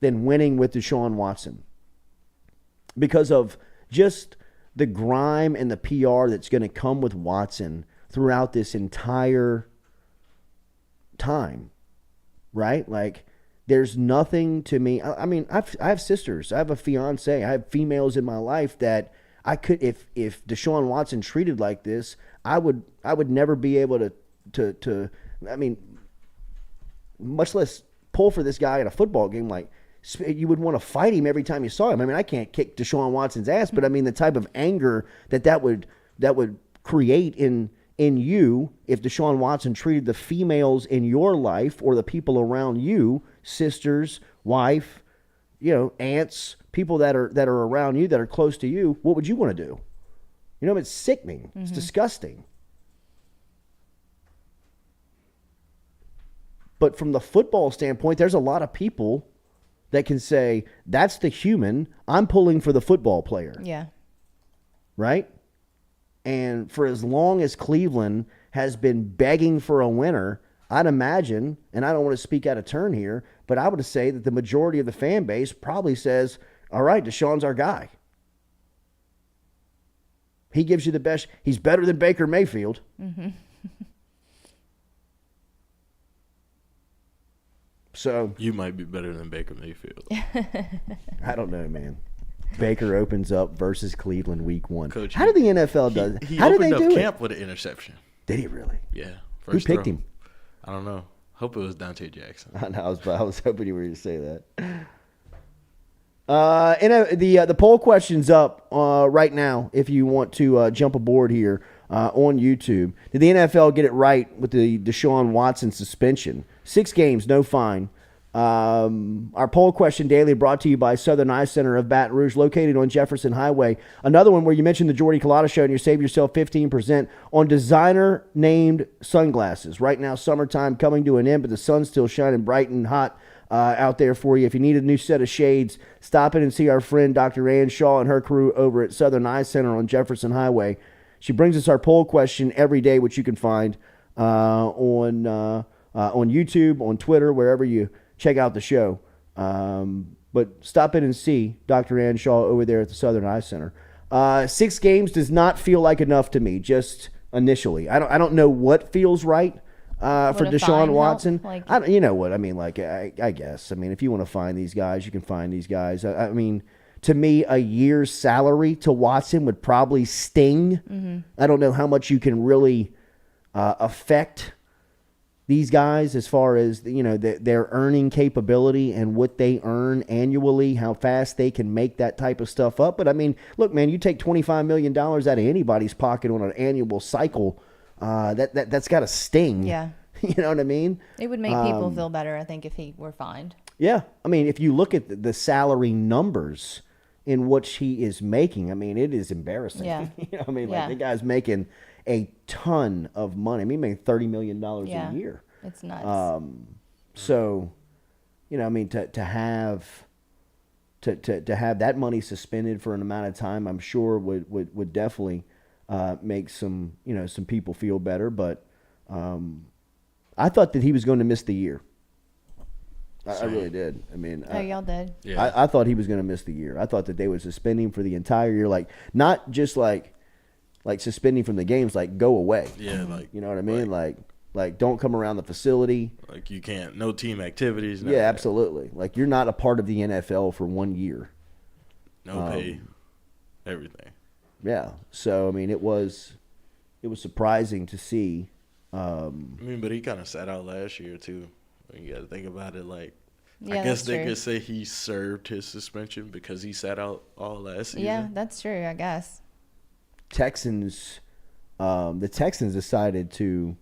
than winning with Deshaun Watson, because of just the grime and the PR that's going to come with Watson throughout this entire time. Right? Like, there's nothing to me. I mean, I have sisters. I have a fiance. I have females in my life that I could, if Deshaun Watson treated like this, I would never be able to I mean, much less pull for this guy in a football game. Like, you would want to fight him every time you saw him. I mean, I can't kick Deshaun Watson's ass, but I mean, the type of anger that would create in you if Deshaun Watson treated the females in your life or the people around you, sisters, wife, aunts, people that are around you, that are close to you, what would you want to do? It's sickening. It's disgusting. But from the football standpoint, there's a lot of people that can say, that's the human. I'm pulling for the football player. Yeah. Right? And for as long as Cleveland has been begging for a winner, I'd imagine, and I don't want to speak out of turn here, but I would say that the majority of the fan base probably says, all right, Deshaun's our guy. He gives you the best. He's better than Baker Mayfield. So you might be better than Baker Mayfield. I don't know, man. Baker opens up versus Cleveland week 1. Coach, how did the NFL do it? How did they do camp it? with an interception. Did he really? Yeah. Who picked him? I don't know. Hope it was Dante Jackson. I know. I was hoping you were going to say that. The poll question's up right now. If you want to jump aboard here on YouTube, did the NFL get it right with the Deshaun Watson suspension? 6 games, no fine. Our poll question daily brought to you by Southern Eye Center of Baton Rouge, located on Jefferson Highway. Another one where you mentioned the Jordy Culotta show and you save yourself 15% on designer named sunglasses. Right now, summertime coming to an end, but the sun's still shining bright and hot out there for you. If you need a new set of shades, stop in and see our friend Dr. Ann Shaw and her crew over at Southern Eye Center on Jefferson Highway. She brings us our poll question every day, which you can find on YouTube, on Twitter, wherever you check out the show. But stop in and see Dr. Ann Shaw over there at the Southern Eye Center. 6 games does not feel like enough to me, just initially. I don't know what feels right for Deshaun Watson. You know what I mean? Like, I guess. I mean, if you want to find these guys, you can find these guys. I mean, to me, a year's salary to Watson would probably sting. Mm-hmm. I don't know how much you can really affect these guys as far as, you know, their earning capability and what they earn annually, how fast they can make that type of stuff up. But, I mean, look, man, you take $25 million out of anybody's pocket on an annual cycle, that's got to sting. Yeah. You know what I mean? It would make people feel better, I think, if he were fined. Yeah. I mean, if you look at the salary numbers in which he is making, I mean, it is embarrassing. Yeah. You know what I mean? Like, the guy's making a ton of money. I mean, he made $30 million a year. It's nuts. So, you know, I mean, to have that money suspended for an amount of time, I'm sure would definitely make some people feel better. But I thought that he was going to miss the year. I really did. I mean, y'all did. Yeah. I thought he was going to miss the year. I thought that they would suspend him for the entire year, like not just like suspending from the games, like go away. Yeah, like, you know what I mean, like don't come around the facility. Like you can't, no team activities. Yeah, absolutely. Like you're not a part of the NFL for 1 year. No pay, everything. Yeah. So I mean, it was surprising to see. I mean, but he kind of sat out last year too. You got to think about it. Like, yeah, I guess they true. could say he served his suspension because he sat out all last season. Yeah, that's true. I guess. The Texans decided to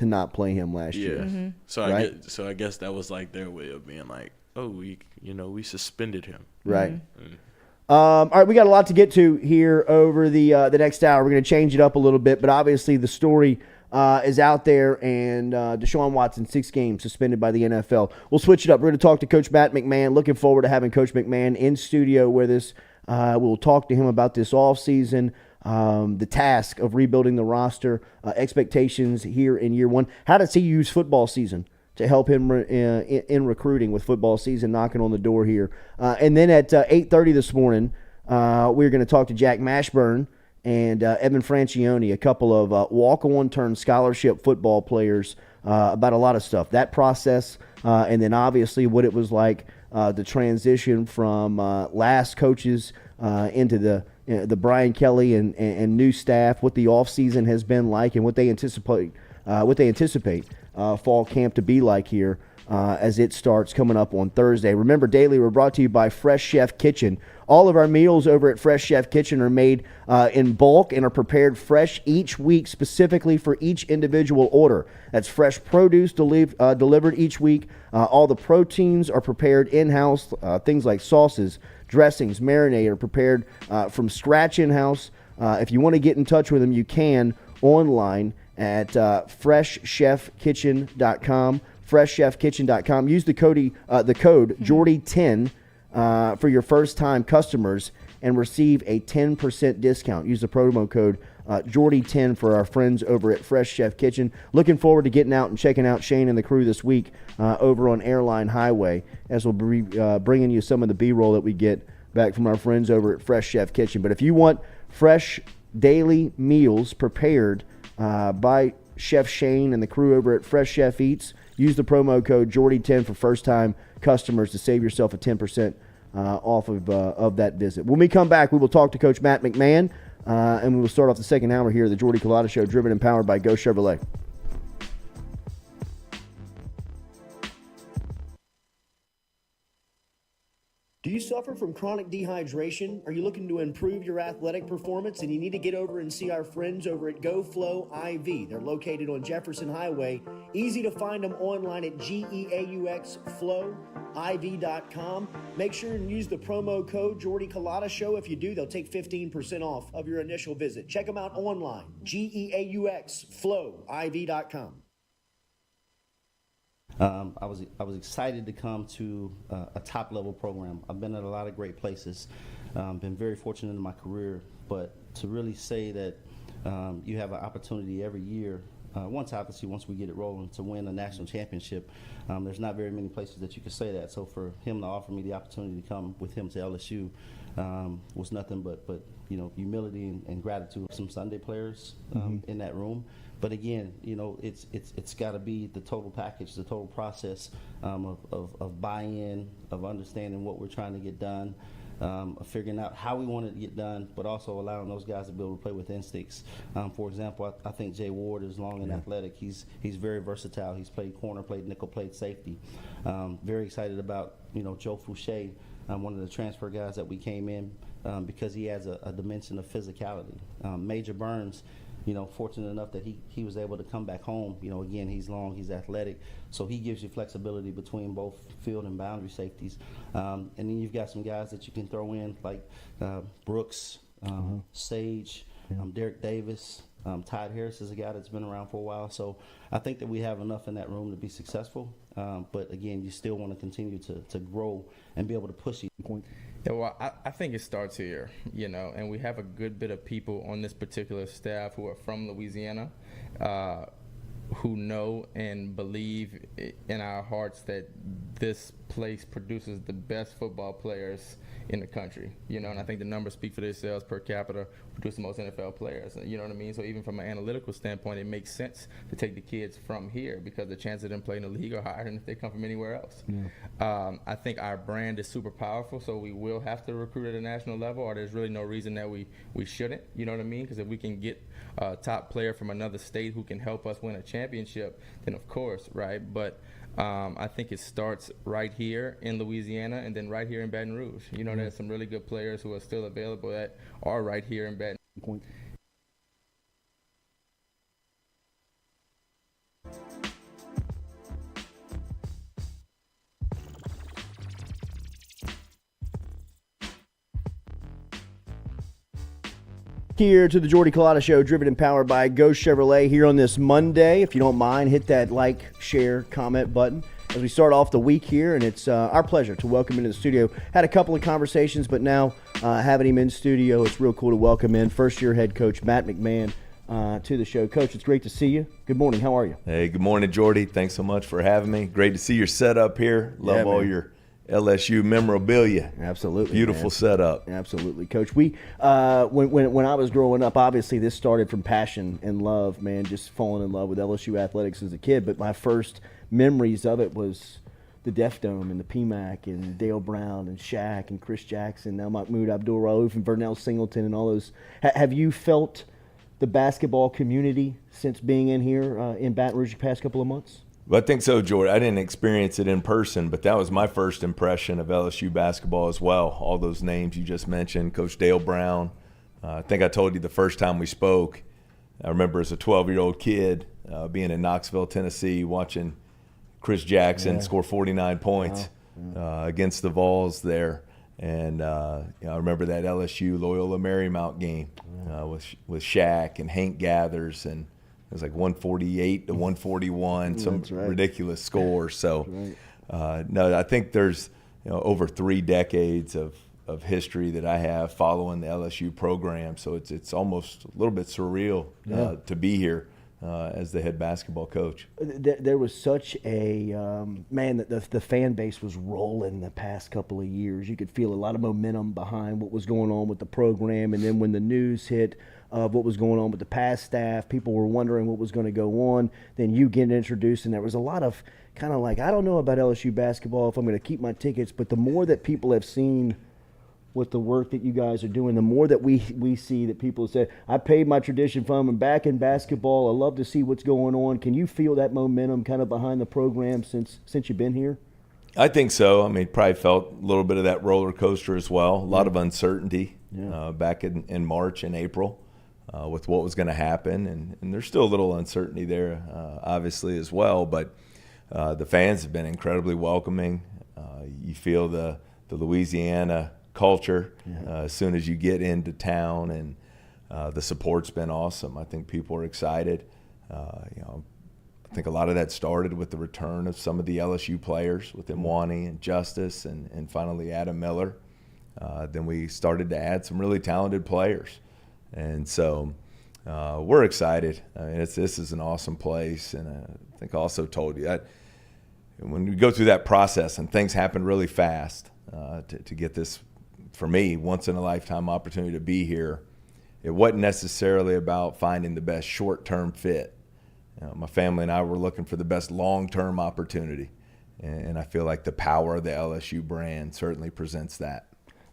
not play him last year. Mm-hmm. So I guess that was like their way of being like, oh, we suspended him. Right. Mm-hmm. All right, we got a lot to get to here over the next hour. We're going to change it up a little bit, but obviously the story is out there, and Deshaun Watson, 6 games suspended by the NFL. We'll switch it up. We're going to talk to Coach Matt McMahon. Looking forward to having Coach McMahon in studio with us. We'll talk to him about this offseason, the task of rebuilding the roster, expectations here in year 1. How does he use football season to help him in recruiting with football season knocking on the door here? And then at 8:30 this morning, we're going to talk to Jack Mashburn and Evan Francioni, a couple of walk-on turn scholarship football players, about a lot of stuff. That process, and then obviously what it was like, the transition from last coaches into the Brian Kelly and new staff, what the offseason has been like, and what they anticipate fall camp to be like here as it starts coming up on Thursday. Remember, daily, we're brought to you by Fresh Chef Kitchen. All of our meals over at Fresh Chef Kitchen are made in bulk and are prepared fresh each week specifically for each individual order. That's fresh produce delivered each week. All the proteins are prepared in-house. Things like sauces, dressings, marinade are prepared from scratch in-house. If you want to get in touch with them, you can online at freshchefkitchen.com. freshchefkitchen.com. Use the code Jordy10 for your first-time customers and receive a 10% discount. Use the promo code Jordy10 for our friends over at Fresh Chef Kitchen. Looking forward to getting out and checking out Shane and the crew this week over on Airline Highway, as we'll be bringing you some of the B-roll that we get back from our friends over at Fresh Chef Kitchen. But if you want fresh daily meals prepared by Chef Shane and the crew over at Fresh Chef Eats, use the promo code Jordy10 for first-time customers to save yourself a 10% off of that visit. When we come back, we will talk to Coach Matt McMahon, and we will start off the second hour here of the Jordy Culotta Show, driven and powered by Go Chevrolet. Do you suffer from chronic dehydration? Are you looking to improve your athletic performance and you need to get over and see our friends over at GoFlow IV? They're located on Jefferson Highway. Easy to find them online at GEAUXFlowIV.com. Make sure and use the promo code Jordy Culotta Show. If you do, they'll take 15% off of your initial visit. Check them out online, GEAUXFlowIV.com. I was excited to come to a top level program. I've been at a lot of great places, been very fortunate in my career, but to really say that you have an opportunity every year, once we get it rolling, to win a national championship, there's not very many places that you can say that. So for him to offer me the opportunity to come with him to LSU was nothing but humility and gratitude. Some Sunday players in that room. But again, it's got to be the total package, the total process of buy-in, of understanding what we're trying to get done, of figuring out how we want it to get done, but also allowing those guys to be able to play with instincts. For example, I think Jay Ward is long and athletic. He's very versatile. He's played corner, played nickel, played safety. Very excited about Joe Fouché, one of the transfer guys that we came in because he has a dimension of physicality. Major Burns. Fortunate enough that he was able to come back home. Again, he's long, he's athletic, so he gives you flexibility between both field and boundary safeties. And then you've got some guys that you can throw in like Brooks, Sage, Derek Davis. Todd Harris is a guy that's been around for a while. So I think that we have enough in that room to be successful. But again, you still want to continue to grow and be able to push it. Yeah, well, I think it starts here, and we have a good bit of people on this particular staff who are from Louisiana, who know and believe in our hearts that this place produces the best football players in the country, and I think the numbers speak for themselves. Per capita, produce the most NFL players, you know what I mean? So even from an analytical standpoint, it makes sense to take the kids from here because the chances of them playing in the league are higher than if they come from anywhere else. I think our brand is super powerful, so we will have to recruit at a national level, or there's really no reason that we shouldn't, you know what I mean? Because if we can get a top player from another state who can help us win a championship, then of course, right? But I think it starts right here in Louisiana and then right here in Baton Rouge. There's some really good players who are still available that are right here in Baton Rouge. Here to the Jordy Culotta Show, driven and powered by Go Chevrolet here on this Monday. If you don't mind, hit that like, share, comment button as we start off the week here, and it's our pleasure to welcome him into the studio. Had a couple of conversations, but now having him in studio, it's real cool to welcome in first-year head coach Matt McMahon to the show. Coach, it's great to see you. Good morning. How are you? Hey, good morning, Jordy. Thanks so much for having me. Great to see your setup here. Love all your LSU memorabilia. Absolutely. Beautiful setup. Absolutely. Coach, we when I was growing up, obviously this started from passion and love, man, just falling in love with LSU athletics as a kid. But my first memories of it was the Deaf Dome and the PMAC and Dale Brown and Shaq and Chris Jackson, now Mahmoud Abdul-Rauf and Vernell Singleton and all those. Have you felt the basketball community since being in here in Baton Rouge the past couple of months? Well, I think so, Jordy. I didn't experience it in person, but that was my first impression of LSU basketball as well. All those names you just mentioned, Coach Dale Brown. I think I told you the first time we spoke, I remember as a 12-year-old kid being in Knoxville, Tennessee, watching Chris Jackson score 49 points against the Vols there. And I remember that LSU Loyola Marymount game with Shaq and Hank Gathers, and it was like 148 to 141, some ridiculous score. So, no, I think there's over 3 decades of history that I have following the LSU program. So it's almost a little bit surreal to be here as the head basketball coach. There was such a the fan base was rolling the past couple of years. You could feel a lot of momentum behind what was going on with the program, and then when the news hit of what was going on with the past staff, people were wondering what was going to go on. Then you get introduced, and there was a lot of kind of like, I don't know about LSU basketball if I'm going to keep my tickets, but the more that people have seen with the work that you guys are doing, the more that we see that people say, I paid my tradition fund, I'm back in basketball, I love to see what's going on. Can you feel that momentum kind of behind the program since you've been here? I think so. I mean, probably felt a little bit of that roller coaster as well. A lot of uncertainty back in March and April with what was going to happen. And there's still a little uncertainty there, obviously, as well. But the fans have been incredibly welcoming. You feel the Louisiana culture as soon as you get into town, and the support's been awesome. I think people are excited. I think a lot of that started with the return of some of the LSU players, with Imwani and Justice and finally Adam Miller. Then we started to add some really talented players. And so we're excited. This is an awesome place. And I think I also told you that when we go through that process and things happen really fast, to get this, for me, once-in-a-lifetime opportunity to be here, it wasn't necessarily about finding the best short-term fit. My family and I were looking for the best long-term opportunity, and I feel like the power of the LSU brand certainly presents that.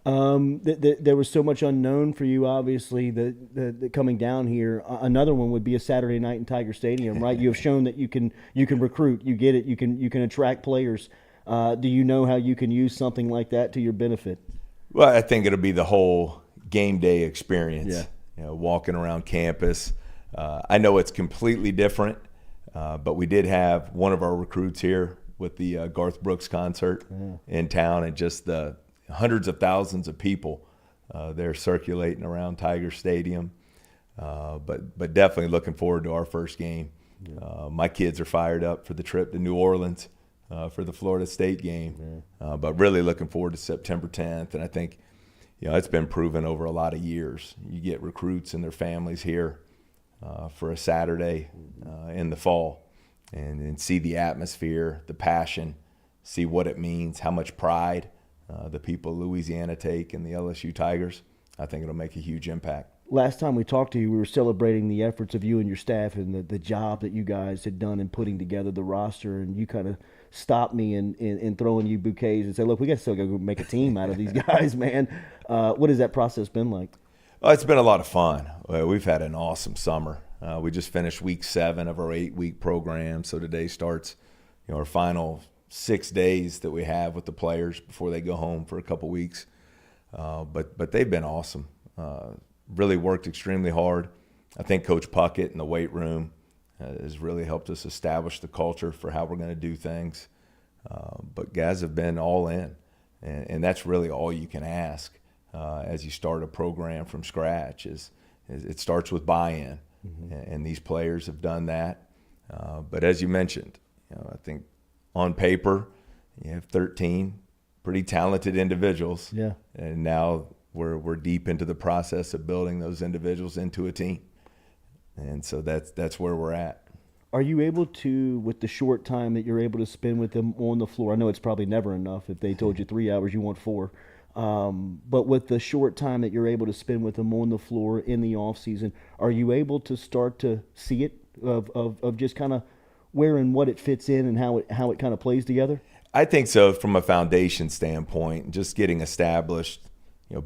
There was so much unknown for you, obviously, the coming down here. Another one would be a Saturday night in Tiger Stadium, right? You have shown that you can recruit, you get it, you can attract players. Do you know how you can use something like that to your benefit? Well, I think it'll be the whole game day experience. Walking around campus. I know it's completely different, but we did have one of our recruits here with the Garth Brooks concert in town, and just the hundreds of thousands of people there circulating around Tiger Stadium. But definitely looking forward to our first game. My kids are fired up for the trip to New Orleans for the Florida State game, but really looking forward to September 10th. And I think, it's been proven over a lot of years. You get recruits and their families here for a Saturday in the fall, and see the atmosphere, the passion, see what it means, how much pride the people of Louisiana take in the LSU Tigers. I think it'll make a huge impact. Last time we talked to you, we were celebrating the efforts of you and your staff and the job that you guys had done in putting together the roster, and you kind of stopped me in throwing you bouquets and said, look, we got to still go make a team out of these guys, man. What has that process been like? Oh, it's been a lot of fun. We've had an awesome summer. We just finished week 7 of our 8-week program, so today starts our final 6 days that we have with the players before they go home for a couple weeks. But they've been awesome. Really worked extremely hard. I think Coach Puckett in the weight room has really helped us establish the culture for how we're going to do things. But guys have been all in, and that's really all you can ask as you start a program from scratch. Is it starts with buy-in, and these players have done that. But as you mentioned, I think on paper you have 13 pretty talented individuals, and now we're deep into the process of building those individuals into a team, and so that's where we're at. Are you able to, with the short time that you're able to spend with them on the floor, I know it's probably never enough. If they told you 3 hours, you want 4. But with the short time that you're able to spend with them on the floor in the off season, are you able to start to see it of just kind of where and what it fits in and how it kind of plays together? I think so, from a foundation standpoint, just getting established,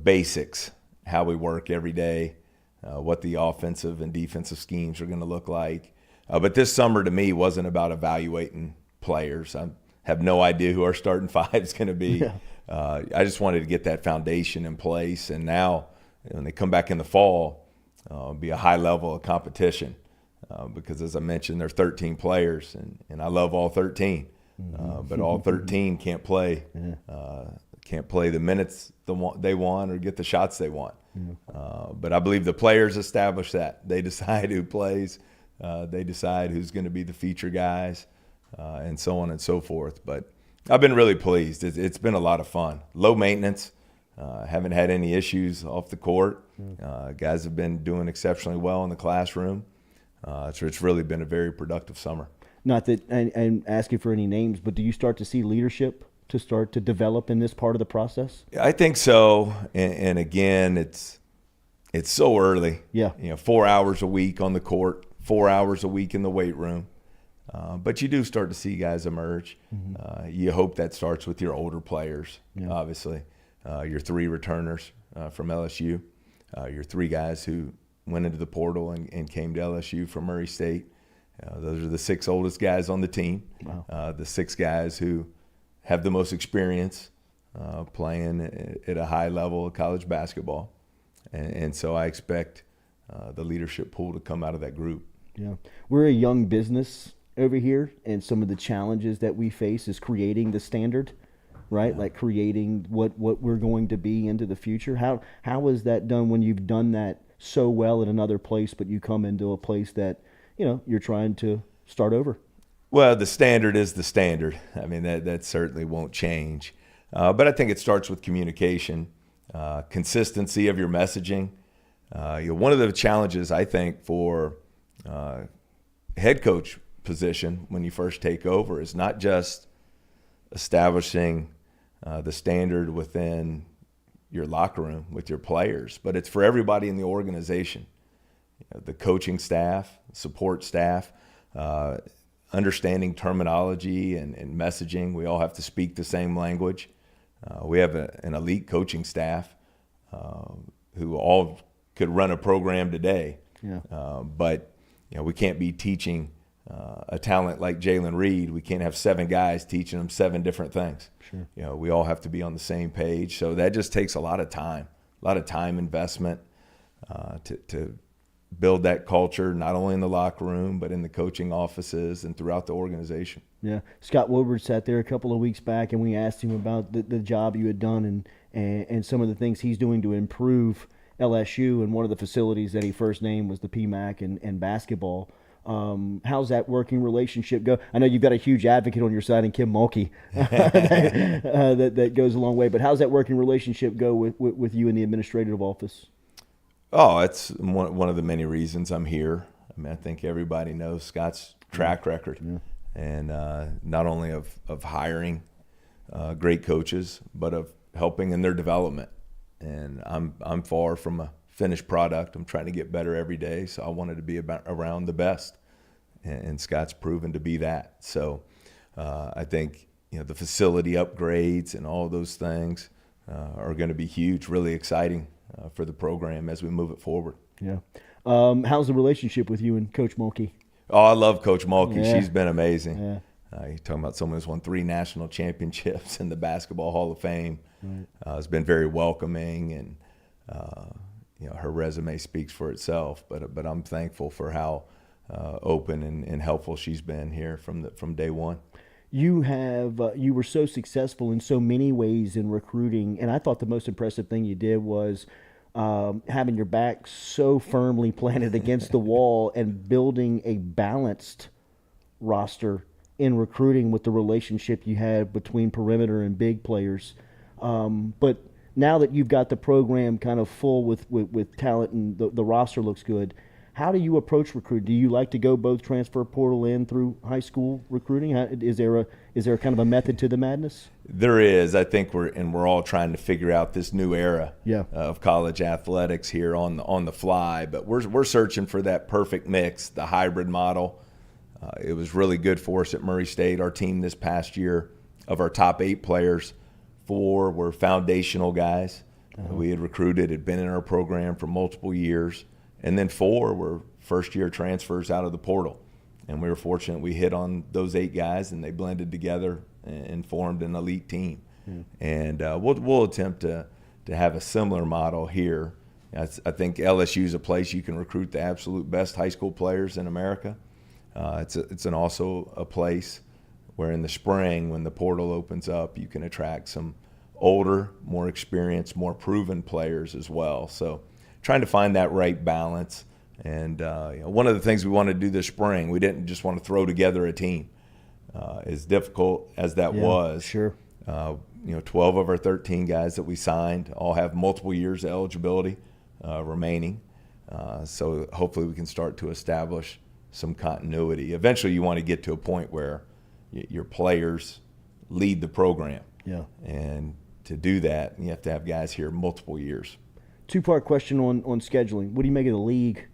basics, how we work every day, what the offensive and defensive schemes are going to look like. But this summer to me wasn't about evaluating players. I have no idea who our starting 5 is going to be. I just wanted to get that foundation in place, and now when they come back in the fall, it'll be a high level of competition because, as I mentioned, there are 13 players, and I love all 13, but all 13 can't play the minutes they want or get the shots they want. But I believe the players establish that. They decide who plays. They decide who's going to be the feature guys, and so on and so forth. But I've been really pleased. It's been a lot of fun. Low maintenance. Haven't had any issues off the court. Guys have been doing exceptionally well in the classroom. So it's really been a very productive summer. Not that I'm asking for any names, but do you start to see leadership to start to develop in this part of the process? I think so. And again, it's so early. 4 hours a week on the court, 4 hours a week in the weight room. But you do start to see guys emerge. You hope that starts with your older players, obviously. Your 3 returners from LSU, your 3 guys who went into the portal and came to LSU from Murray State. Those are the 6 oldest guys on the team. Wow. The 6 guys who have the most experience playing at a high level of college basketball. And so I expect the leadership pool to come out of that group. Yeah. We're a young business over here, and some of the challenges that we face is creating the standard, right? Yeah. Like creating what we're going to be into the future. How is that done when you've done that so well at another place, but you come into a place that, you're trying to start over? Well, the standard is the standard. I mean, that certainly won't change. But I think it starts with communication, consistency of your messaging. One of the challenges, I think, for head coach position when you first take over is not just establishing the standard within your locker room with your players, but it's for everybody in the organization, the coaching staff, support staff, understanding terminology and messaging. We all have to speak the same language. We have an elite coaching staff who all could run a program today. Yeah. But we can't be teaching a talent like Jalen Reed. We can't have 7 guys teaching them 7 different things. Sure. We all have to be on the same page. So that just takes a lot of time investment to build that culture, not only in the locker room, but in the coaching offices and throughout the organization. Yeah. Scott Woodward sat there a couple of weeks back, and we asked him about the job you had done and some of the things he's doing to improve LSU, and one of the facilities that he first named was the PMAC and basketball. How's that working relationship go? I know you've got a huge advocate on your side in Kim Mulkey that goes a long way, but how's that working relationship go with you in the administrative office? Oh, it's one of the many reasons I'm here. I mean, I think everybody knows Scott's track record, and not only of hiring great coaches, but of helping in their development. And I'm far from a finished product. I'm trying to get better every day, so I wanted to be around the best, and Scott's proven to be that. So I think the facility upgrades and all those things are going to be huge, really exciting for the program as we move it forward. Yeah. How's the relationship with you and Coach Mulkey? Oh, I love Coach Mulkey. Yeah. She's been amazing. Yeah. You're talking about someone who's won 3 national championships in the Basketball Hall of Fame. Right. Has been very welcoming, and her resume speaks for itself. But I'm thankful for how open and helpful she's been here from day one. You were so successful in so many ways in recruiting, and I thought the most impressive thing you did was having your back so firmly planted against the wall and building a balanced roster in recruiting with the relationship you had between perimeter and big players. But now that you've got the program kind of full with talent and the roster looks good, how do you approach recruiting? Do you like to go both transfer portal and through high school recruiting? Is there kind of a method to the madness? There is. I think we're all trying to figure out this new era of college athletics here on the fly. But we're searching for that perfect mix, the hybrid model. It was really good for us at Murray State. Our team this past year, of our top 8 players, 4 were foundational guys we had recruited, had been in our program for multiple years. And then 4 were first-year transfers out of the portal. And we were fortunate we hit on those 8 guys, and they blended together and formed an elite team. And we'll attempt to have a similar model here. I think LSU is a place you can recruit the absolute best high school players in America. It's also a place where in the spring, when the portal opens up, you can attract some older, more experienced, more proven players as well. So trying to find that right balance. And one of the things we wanted to do this spring, we didn't just want to throw together a team. As difficult as that was, sure. 12 of our 13 guys that we signed all have multiple years of eligibility remaining. So hopefully we can start to establish some continuity. Eventually you want to get to a point where your players lead the program. Yeah. And to do that, you have to have guys here multiple years. 2-part question on scheduling. What do you make of the league?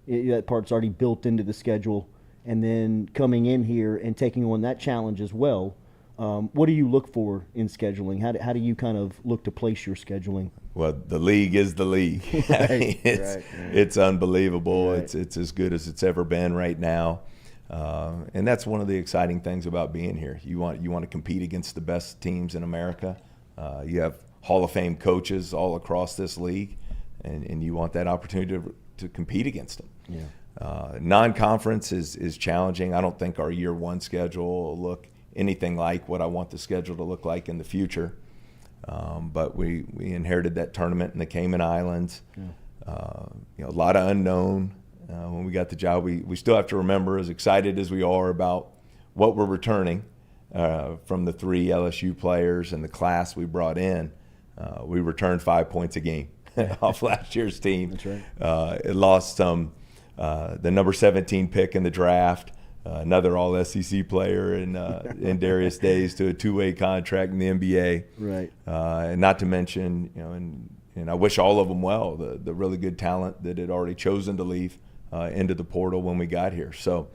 That part's already built into the schedule. And then coming in here and taking on that challenge as well, what do you look for in scheduling? How do you kind of look to place your scheduling? Well, the league is the league. Right, it's unbelievable. Right. It's as good as it's ever been right now. And that's one of the exciting things about being here. You want to compete against the best teams in America. You have Hall of Fame coaches all across this league, and you want that opportunity to compete against them. Yeah. Non-conference is challenging. I don't think our year one schedule will look anything like what I want the schedule to look like in the future. But we inherited that tournament in the Cayman Islands. A lot of unknown. When we got the job, we still have to remember, as excited as we are about what we're returning from the 3 LSU players and the class we brought in, we returned 5 points a game off last year's team. That's right. It lost the number 17 pick in the draft, another All-SEC player in Darius Days to a 2-way contract in the NBA. Right. And not to mention, and I wish all of them well, the really good talent that had already chosen to leave into the portal when we got here. So,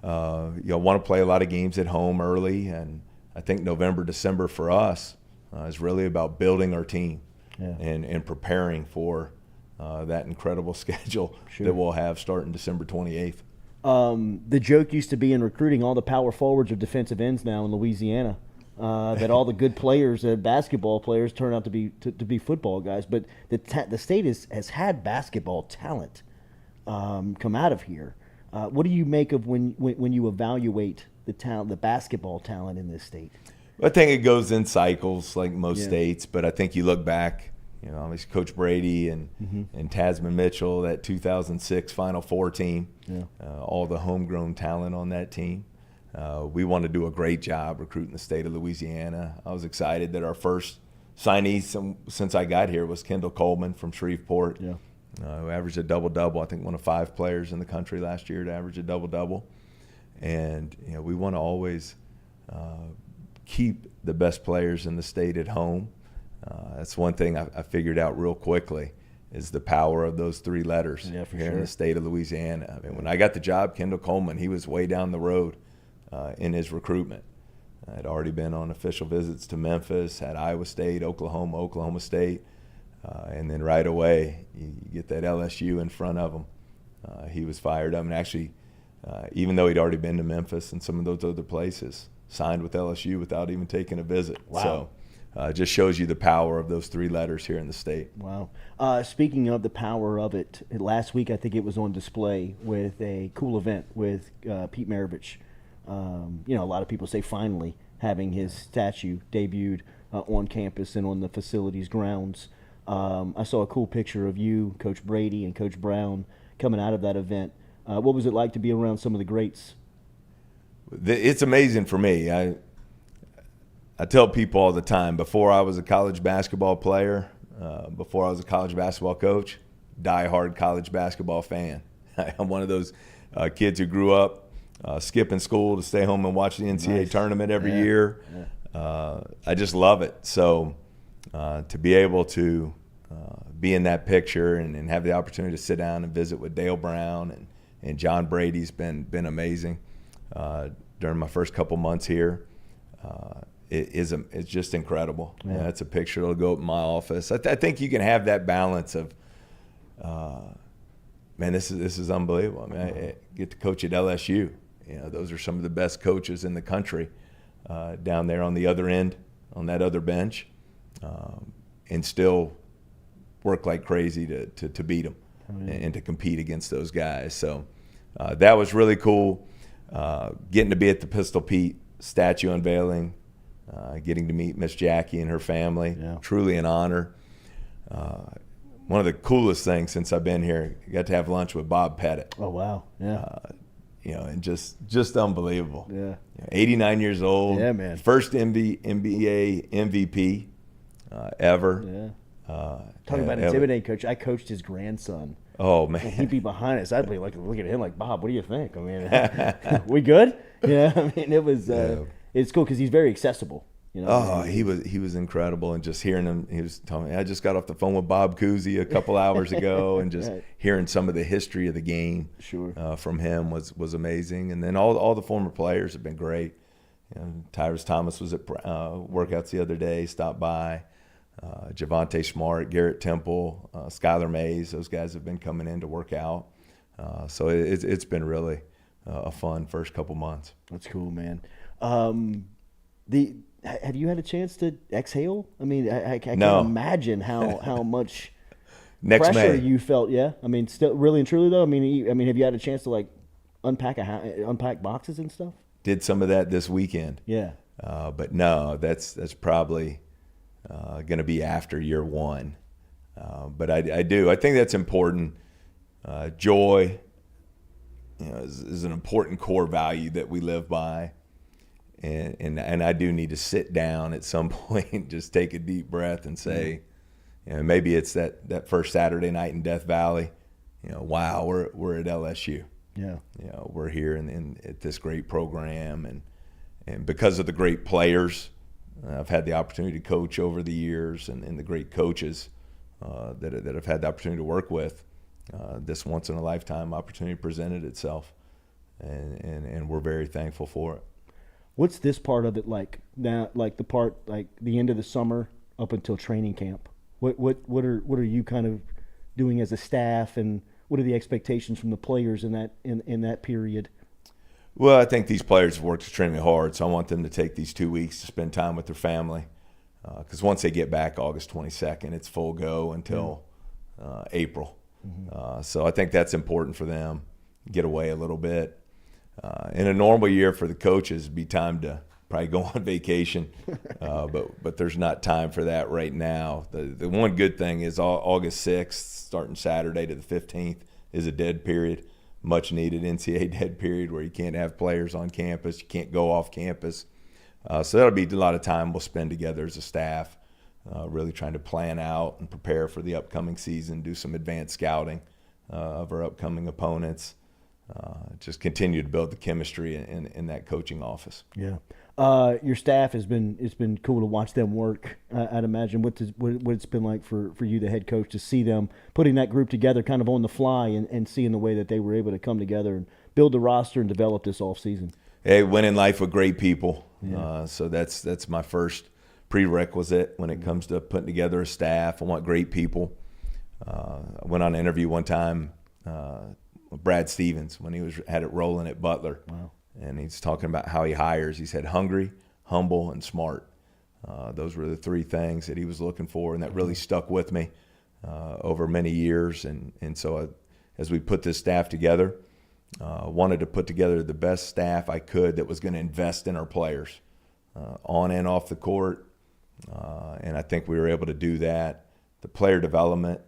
want to play a lot of games at home early, and I think November, December for us is really about building our team and preparing for that incredible schedule that we'll have starting December 28th. The joke used to be in recruiting, all the power forwards are defensive ends now in Louisiana. That all the good players, basketball players, turn out to be football guys. But the state has had basketball talent come out of here. What do you make of when you evaluate the basketball talent in this state? I think it goes in cycles like most states, but I think you look back, obviously Coach Brady and Tasman Mitchell, that 2006 Final Four team, all the homegrown talent on that team. We want to do a great job recruiting the state of Louisiana. I was excited that our first signee since I got here was Kendall Coleman from Shreveport, who averaged a double-double. I think one of 5 players in the country last year to average a double-double. And we want to always keep the best players in the state at home. That's one thing I figured out real quickly is the power of those 3 letters here in the state of Louisiana. I mean, when I got the job, Kendall Coleman, he was way down the road in his recruitment. I'd already been on official visits to Memphis, had Iowa State, Oklahoma State, and then right away you get that LSU in front of him. He was fired up, and actually, even though he'd already been to Memphis and some of those other places, signed with LSU without even taking a visit. Wow. So just shows you the power of those 3 letters here in the state. Wow. Speaking of the power of it, last week I think it was on display with a cool event with Pete Maravich. A lot of people say finally having his statue debuted on campus and on the facility's grounds. I saw a cool picture of you, Coach Brady, and Coach Brown coming out of that event. What was it like to be around some of the greats? It's amazing for me. I tell people all the time, before I was a college basketball player, before I was a college basketball coach, diehard college basketball fan. I'm one of those kids who grew up skipping school to stay home and watch the NCAA tournament every year. I just love it. So to be able to be in that picture and have the opportunity to sit down and visit with Dale Brown and John Brady's been amazing during my first couple months here. It's just incredible. Yeah. It's a picture that'll go up in my office. I think you can have that balance of, man, this is unbelievable. I mean, I get to coach at LSU. Those are some of the best coaches in the country down there on the other end, on that other bench, and still work like crazy to beat them and to compete against those guys. So that was really cool. Getting to be at the Pistol Pete statue unveiling, getting to meet Miss Jackie and her family, truly an honor. One of the coolest things since I've been here, I got to have lunch with Bob Pettit. Oh, wow. Yeah. And just unbelievable. Yeah. 89 years old. Yeah, man. First NBA MVP ever. Yeah. Talking about intimidating, Coach. I coached his grandson. Oh, man. And he'd be behind us. I'd be like, look at him like, Bob, what do you think? I mean, we good? Yeah. I mean, it was, it's cool because he's very accessible. He was incredible, and just hearing him, he was telling me, I just got off the phone with Bob Cousy a couple hours ago, and just hearing some of the history of the game from him was amazing. And then all the former players have been great. Tyrus Thomas was at workouts the other day, stopped by. Javante Smart, Garrett Temple, Skylar Mays, those guys have been coming in to work out. So it's been really a fun first couple months. That's cool, man. Have you had a chance to exhale? I mean, I can't imagine how much Next pressure May. you felt. Yeah, I mean, still really and truly though. I mean, have you had a chance to like unpack boxes and stuff? Did some of that this weekend. Yeah. But no, that's probably going to be after year one. But I do. I think that's important. Joy, is an important core value that we live by. And I do need to sit down at some point, just take a deep breath and say, maybe it's that first Saturday night in Death Valley. Wow, we're at LSU. Yeah. We're here at this great program, and because of the great players I've had the opportunity to coach over the years, and the great coaches that I've had the opportunity to work with, this once in a lifetime opportunity presented itself, and we're very thankful for it. What's this part of it like now? Like the part like the end of the summer up until training camp. What are you kind of doing as a staff, and what are the expectations from the players in that period? Well, I think these players have worked extremely hard, so I want them to take these 2 weeks to spend time with their family. Because once they get back August 22nd, it's full go until April. Mm-hmm. So I think that's important for them. Get away a little bit. In a normal year for the coaches, it'd be time to probably go on vacation, but there's not time for that right now. The one good thing is August 6th, starting Saturday to the 15th, is a dead period, much needed NCAA dead period where you can't have players on campus, you can't go off campus. So that'll be a lot of time we'll spend together as a staff, really trying to plan out and prepare for the upcoming season, do some advanced scouting of our upcoming opponents. Just continue to build the chemistry in that coaching office. Yeah, your staff it's been cool to watch them work. I'd imagine what it's been like for you, the head coach, to see them putting that group together kind of on the fly and seeing the way that they were able to come together and build the roster and develop this off season. Hey, winning life with great people. Yeah. So that's my first prerequisite when it comes to putting together a staff. I want great people. I went on an interview one time. Brad Stevens when he had it rolling at Butler. Wow. And he's talking about how he hires. He said hungry, humble, and smart. Those were the three things that he was looking for, and that really stuck with me over many years. And so as we put this staff together, wanted to put together the best staff I could that was going to invest in our players on and off the court. And I think we were able to do that. The player development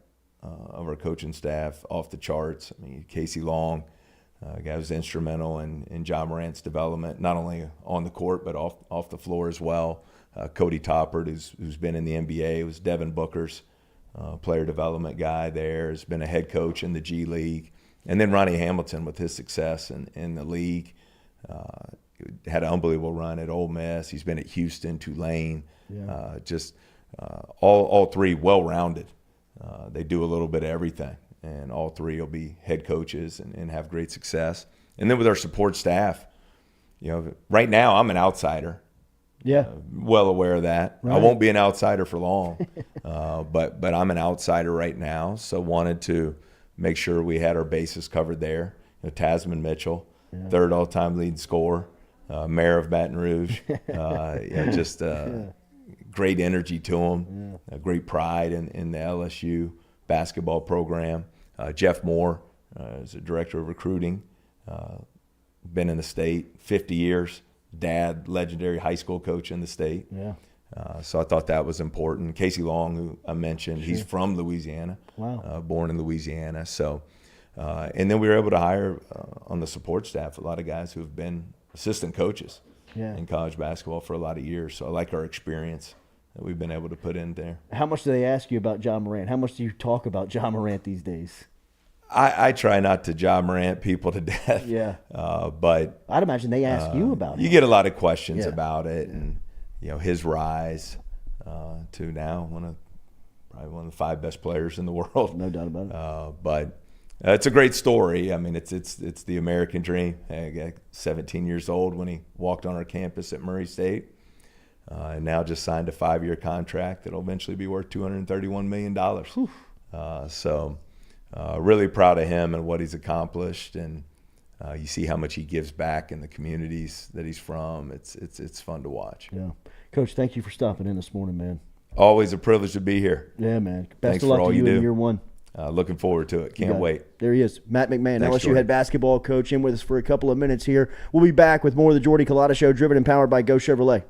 of our coaching staff off the charts. I mean, Casey Long, a guy who's instrumental in John Morant's development, not only on the court but off the floor as well. Cody Toppert, who's been in the NBA, was Devin Booker's player development guy there, has been a head coach in the G League. And then Ronnie Hamilton with his success in the league. Had an unbelievable run at Ole Miss. He's been at Houston, Tulane. Yeah. All three well-rounded. They do a little bit of everything, and all three will be head coaches and have great success. And then with our support staff, right now I'm an outsider. Yeah. Well aware of that. Right. I won't be an outsider for long, but I'm an outsider right now, so wanted to make sure we had our bases covered there. Tasman Mitchell, third all-time lead scorer, mayor of Baton Rouge, great energy to him, great pride in the LSU basketball program. Jeff Moore is the director of recruiting, been in the state 50 years, dad, legendary high school coach in the state. Yeah. So I thought that was important. Casey Long, who I mentioned, he's from Louisiana, Wow. Born in Louisiana. So, and then we were able to hire on the support staff a lot of guys who have been assistant coaches in college basketball for a lot of years. So I like our experience that we've been able to put in there. How much do they ask you about John Morant? How much do you talk about John Morant these days? I try not to John Morant people to death. Yeah. But I'd imagine they ask you about it. You get a lot of questions about it, and his rise to now probably one of the 5 best players in the world. No doubt about it. But it's a great story. I mean, it's the American dream. I got 17 years old when he walked on our campus at Murray State. And now just signed a 5-year contract that'll eventually be worth $231 million. So really proud of him and what he's accomplished. And You see how much he gives back in the communities that he's from. It's fun to watch. Yeah, Coach, thank you for stopping in this morning, man. Always a privilege to be here. Yeah, man. Best Thanks of luck for all to you do. in year one. Looking forward to it. Can't wait. There he is, Matt McMahon, Thanks, LSU Jordy. head basketball coach, in with us for a couple of minutes here. We'll be back with more of the Jordy Culotta Show, driven and powered by Go Chevrolet.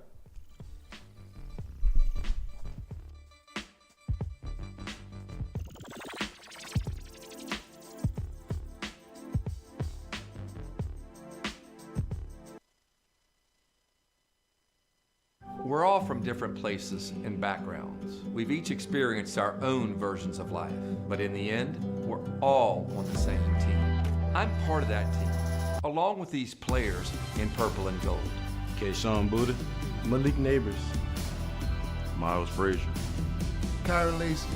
We're all from different places and backgrounds. We've each experienced our own versions of life, but in the end, we're all on the same team. I'm part of that team, along with these players in purple and gold. Kayshawn Buddha, Malik Neighbors, Miles Frazier, Kyra Lacey,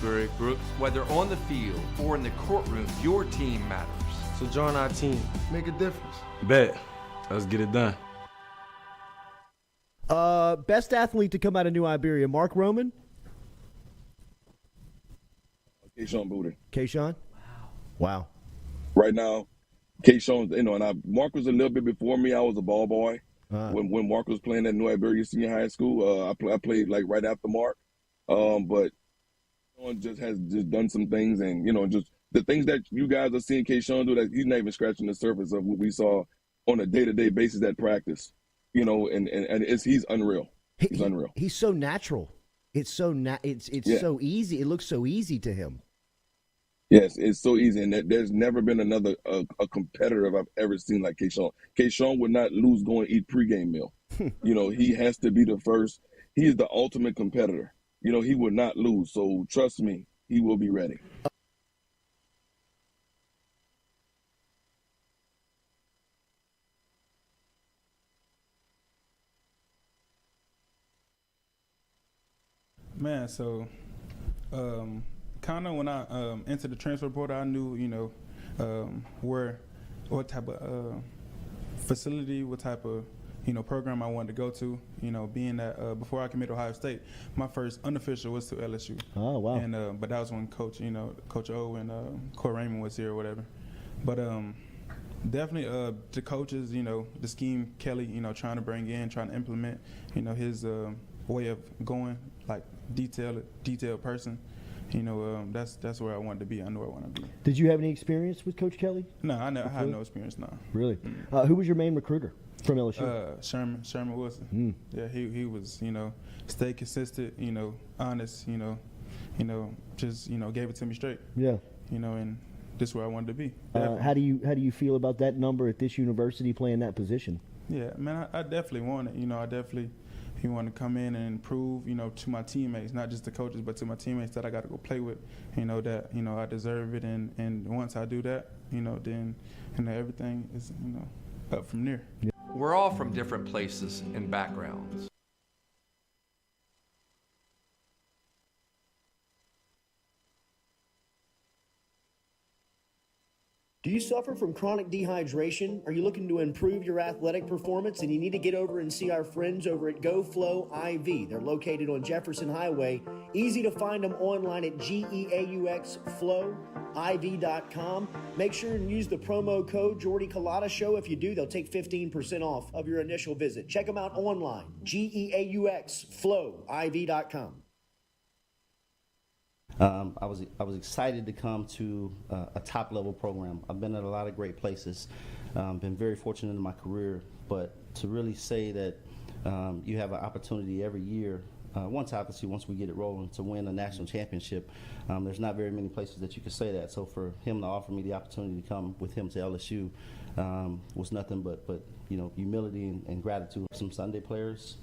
Greg Brooks. Whether on the field or in the courtroom, your team matters. So join our team. Make a difference. Bet. Let's get it done. Best athlete to come out of New Iberia, Mark Roman? Kayshawn Buddha. Kayshawn? Wow. Right now, Kayshawn, and Mark was a little bit before me. I was a ball boy. When Mark was playing at New Iberia Senior High School, I played like right after Mark. But Kayshawn has done some things, and just the things that you guys are seeing Kayshawn do, that he's not even scratching the surface of what we saw on a day-to-day basis at practice. And he's unreal. He's unreal. He's so natural. It's so so easy. It looks so easy to him. Yes, it's so easy, and there's never been another a competitor I've ever seen like Kayshawn. Kayshawn would not lose going to eat pregame meal. He has to be the first. He is the ultimate competitor. He would not lose. So trust me, he will be ready. Man, so kind of when I entered the transfer portal, I knew, what type of facility, what type of, program I wanted to go to. Being that before I committed to Ohio State, my first unofficial was to LSU. Oh, wow. And but that was when Coach O and Court Raymond was here or whatever. But definitely the coaches, the scheme Kelly, trying to bring in, trying to implement, his way of going, like detailed person. That's where I wanted to be. I knew I wanted to be. Did you have any experience with Coach Kelly? No, I had no experience. No. Really? Who was your main recruiter from LSU? Sherman Wilson. Yeah, he was. Stay consistent. Honest. Just gave it to me straight. Yeah. And this is where I wanted to be. How do you feel about that number at this university playing that position? Yeah, man, I definitely want it. He wanted to come in and prove, to my teammates, not just the coaches, but to my teammates that I got to go play with, that, I deserve it. And once I do that, then, everything is, up from there. Yeah. We're all from different places and backgrounds. Do you suffer from chronic dehydration? Are you looking to improve your athletic performance and you need to get over and see our friends over at GoFlow IV? They're located on Jefferson Highway. Easy to find them online at GEAUXFlowIV.com. Make sure and use the promo code Jordy Culotta Show. If you do, they'll take 15% off of your initial visit. Check them out online, GEAUXFlowIV.com. I was excited to come to a top level program. I've been at a lot of great places, been very fortunate in my career, but to really say that you have an opportunity every year, once we get it rolling, to win a national championship, there's not very many places that you can say that. So for him to offer me the opportunity to come with him to LSU was nothing but humility and gratitude. Some Sunday players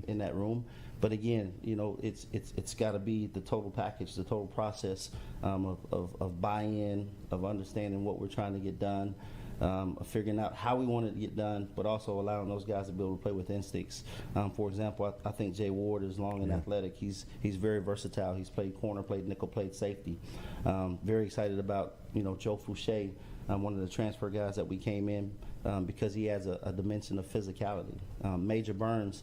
in that room. But again, it's got to be the total package, the total process of buy-in, of understanding what we're trying to get done, of figuring out how we want it to get done, but also allowing those guys to be able to play with instincts. For example, I think Jay Ward is long and athletic. He's very versatile. He's played corner, played nickel, played safety. Very excited about Joe Fouché, one of the transfer guys that we came in because he has a dimension of physicality. Major Burns.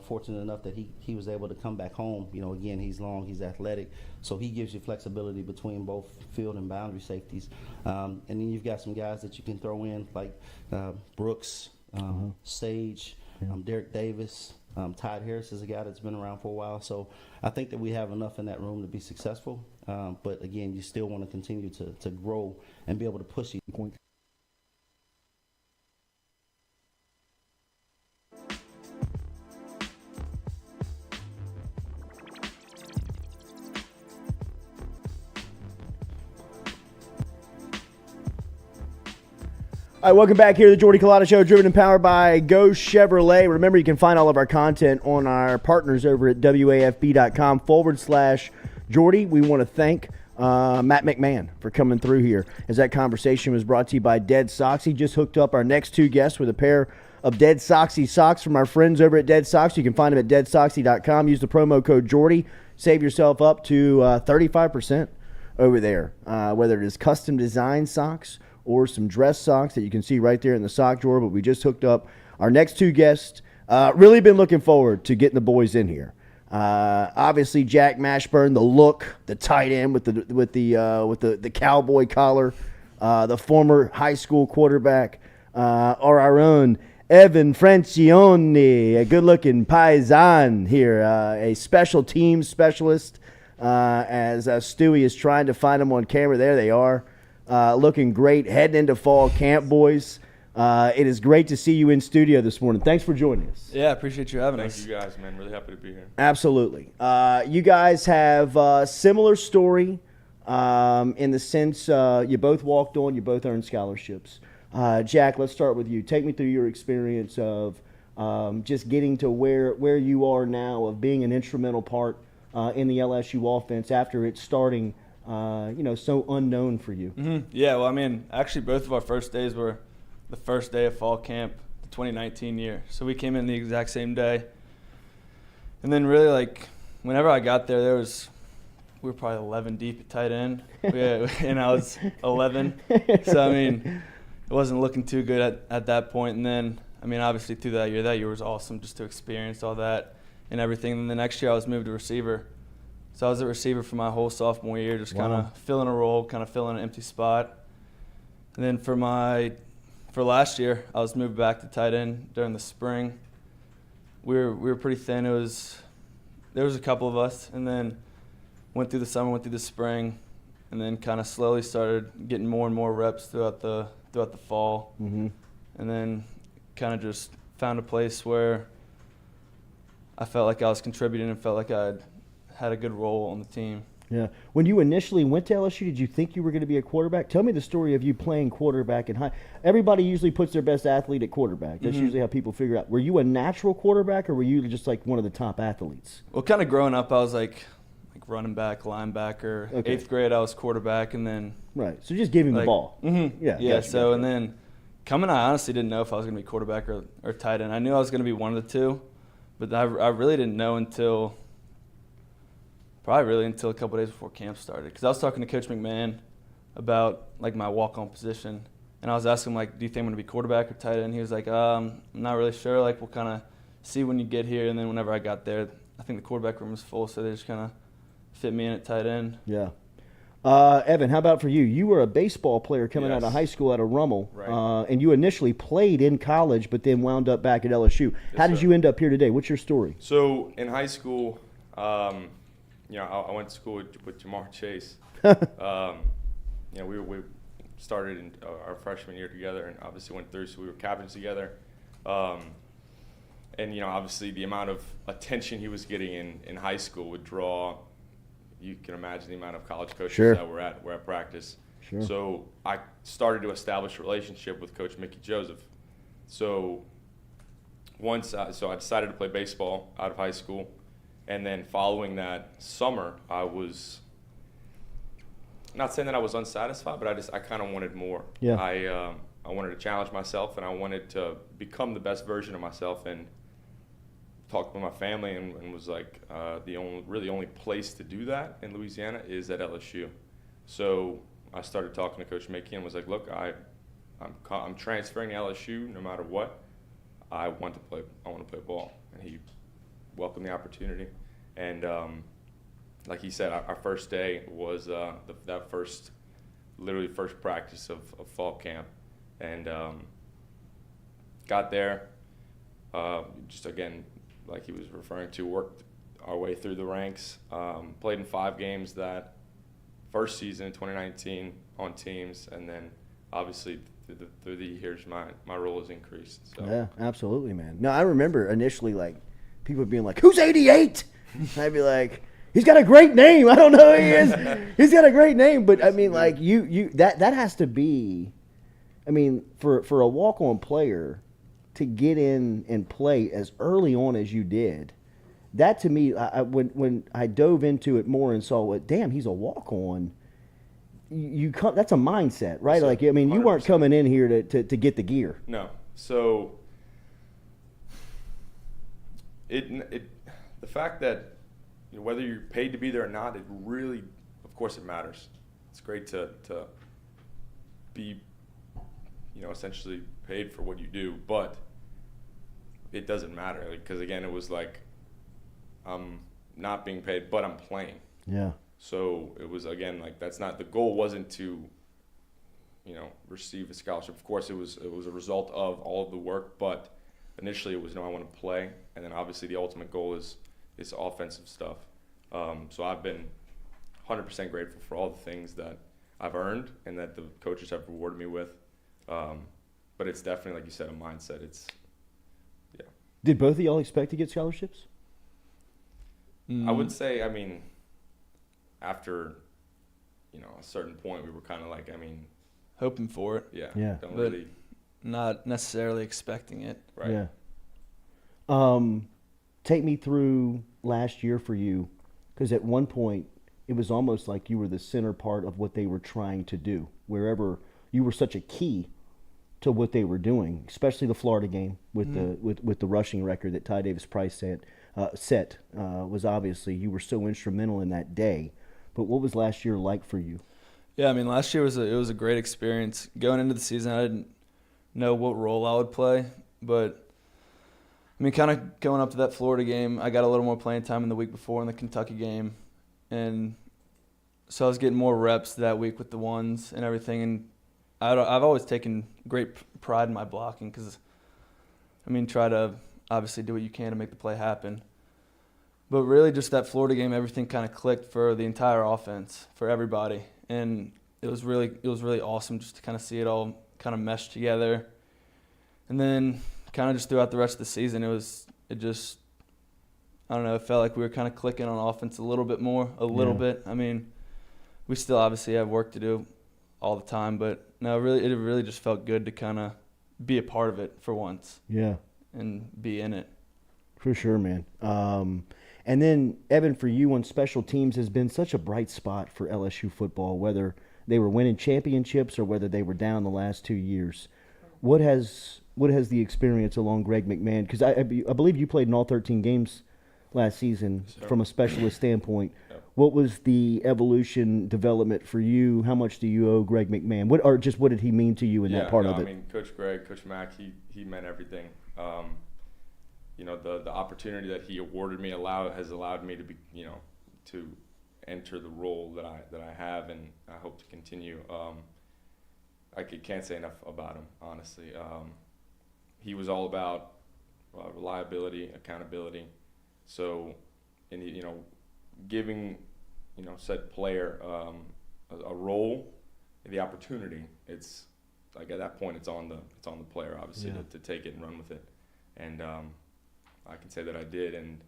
fortunate enough that he was able to come back home. Again, he's long, he's athletic, so he gives you flexibility between both field and boundary safeties. And then you've got some guys that you can throw in like Brooks, Sage, Derek Davis. Todd Harris is a guy that's been around for a while, so I think that we have enough in that room to be successful. But again, you still want to continue to grow and be able to push it. All right, welcome back here to the Jordy Culotta Show, driven and powered by Go Chevrolet. Remember, you can find all of our content on our partners over at wafb.com/Jordy. We want to thank Matt McMahon for coming through here, as that conversation was brought to you by Dead Sox. He just hooked up our next two guests with a pair of Dead Soxy socks from our friends over at Dead Sox. You can find them at deadsoxy.com. Use the promo code Jordy. Save yourself up to 35% over there, whether it is custom design socks or some dress socks that you can see right there in the sock drawer. But we just hooked up our next two guests. Really been looking forward to getting the boys in here. Obviously, Jack Mashburn, the look, the tight end with the cowboy collar, the former high school quarterback, or our own Evan Francioni, a good-looking paisan here, a special teams specialist. As Stewie is trying to find them on camera, there they are. Looking great, heading into fall camp, boys. It is great to see you in studio this morning. Thanks for joining us. Yeah, I appreciate you having us. Thank you guys, man. Really happy to be here. Absolutely. You guys have a similar story in the sense you both walked on, you both earned scholarships. Jack, let's start with you. Take me through your experience of just getting to where you are now, of being an instrumental part in the LSU offense after it's starting so unknown for you. Mm-hmm. Yeah, well, I mean, actually both of our first days were the first day of fall camp, the 2019 year. So we came in the exact same day. And then really, whenever I got there, we were probably 11 deep at tight end. And I was 11. So, I mean, it wasn't looking too good at that point. And then, I mean, obviously through that year was awesome just to experience all that and everything. And the next year I was moved to receiver. So I was a receiver for my whole sophomore year, just kind of filling a role, kind of filling an empty spot. And then for last year, I was moved back to tight end during the spring. We were pretty thin. There was a couple of us, and then went through the summer, went through the spring, and then kind of slowly started getting more and more reps throughout the fall. Mm-hmm. And then kind of just found a place where I felt like I was contributing and felt like I had a good role on the team. Yeah. When you initially went to LSU, did you think you were going to be a quarterback? Tell me the story of you playing quarterback in high. Everybody usually puts their best athlete at quarterback. That's usually how people figure out. Were you a natural quarterback, or were you just like one of the top athletes? Well, kind of growing up, I was like running back, linebacker. Okay. 8th grade, I was quarterback, and then right. So just give him the ball. Mm-hmm. Yeah. Yeah. Gotcha. And then coming, I honestly didn't know if I was going to be quarterback or tight end. I knew I was going to be one of the two, but I really didn't know until a couple of days before camp started. Because I was talking to Coach McMahon about my walk-on position, and I was asking him do you think I'm going to be quarterback or tight end? He was like, I'm not really sure. We'll kind of see when you get here. And then whenever I got there, I think the quarterback room was full, so they just kind of fit me in at tight end. Yeah. Evan, how about for you? You were a baseball player coming out of high school out of Rummel, right. And you initially played in college, but then wound up back at LSU. How did you end up here today? What's your story? So in high school, I went to school with Jamar Chase. We started in our freshman year together, and obviously went through, so we were captains together. And obviously the amount of attention he was getting in high school would draw. You can imagine the amount of college coaches that were at practice. Sure. So I started to establish a relationship with Coach Mickey Joseph. So I decided to play baseball out of high school. And then following that summer, I was not saying that I was unsatisfied, but I kind of wanted more. Yeah. I wanted to challenge myself, and I wanted to become the best version of myself. And talked with my family, and was like, the only place to do that in Louisiana is at LSU. So I started talking to Coach Mickey and was like, look, I'm transferring to LSU no matter what. I want to play ball. And he welcomed the opportunity. And like he said, our first day was literally first practice of fall camp. And got there, just again, like he was referring to, worked our way through the ranks, played in 5 games that first season in 2019 on teams, and then obviously through the years my role has increased. So. Yeah, absolutely, man. No, I remember initially like people being like, "Who's 88?" I'd be like, "He's got a great name. I don't know who he is. He's got a great name." But I mean, like that has to be, I mean, for a walk-on player to get in and play as early on as you did. That to me, when I dove into it more and saw it, damn, he's a walk-on. That's a mindset, right? So, like, I mean, 100%. You weren't coming in here to get the gear. No. So the fact that whether you're paid to be there or not, it really, of course, it matters. It's great to be, essentially paid for what you do, but it doesn't matter because again, it was like I'm not being paid, but I'm playing. Yeah. So it was again like that's not the goal. Wasn't to, receive a scholarship. Of course, it was a result of all of the work, but initially it was I want to play, and then obviously the ultimate goal is offensive stuff. So I've been 100% grateful for all the things that I've earned and that the coaches have rewarded me with. But it's definitely, like you said, a mindset. Yeah. Did both of y'all expect to get scholarships? I would say, after, a certain point, we were kind of like, hoping for it. Yeah. But really, not necessarily expecting it. Right. Yeah. Take me through last year for you, because at one point it was almost like you were the center part of what they were trying to do. Wherever you were such a key to what they were doing, especially the Florida game with the rushing record that Ty Davis Price set was obviously you were so instrumental in that day. But what was last year like for you? Yeah, last year was a great experience. Going into the season, I didn't know what role I would play, but kind of going up to that Florida game, I got a little more playing time in the week before in the Kentucky game, and so I was getting more reps that week with the ones and everything. And I've always taken great pride in my blocking because, try to obviously do what you can to make the play happen. But really, just that Florida game, everything kind of clicked for the entire offense, for everybody, and it was really awesome just to kind of see it all kind of mesh together. And then kind of just throughout the rest of the season, it felt like we were kind of clicking on offense a little bit more, bit. We still obviously have work to do all the time, but no, it really just felt good to kind of be a part of it for once. Yeah. And be in it. For sure, man. And then, Evan, for you on special teams has been such a bright spot for LSU football, whether they were winning championships or whether they were down the last 2 years. What has the experience along Greg McMahon? Because I believe you played in all 13 games last season from a specialist standpoint. Yep. What was the evolution development for you? How much do you owe Greg McMahon? What did he mean to you in that part of it? Coach Greg, Coach Mack, he meant everything. The opportunity that he awarded me has allowed me to be, to enter the role that I have, and I hope to continue. I can't say enough about him, honestly. He was all about reliability, accountability. So, giving, said player a role, the opportunity. It's like at that point, it's on the player, obviously, to take it and run with it. And I can say that I did, and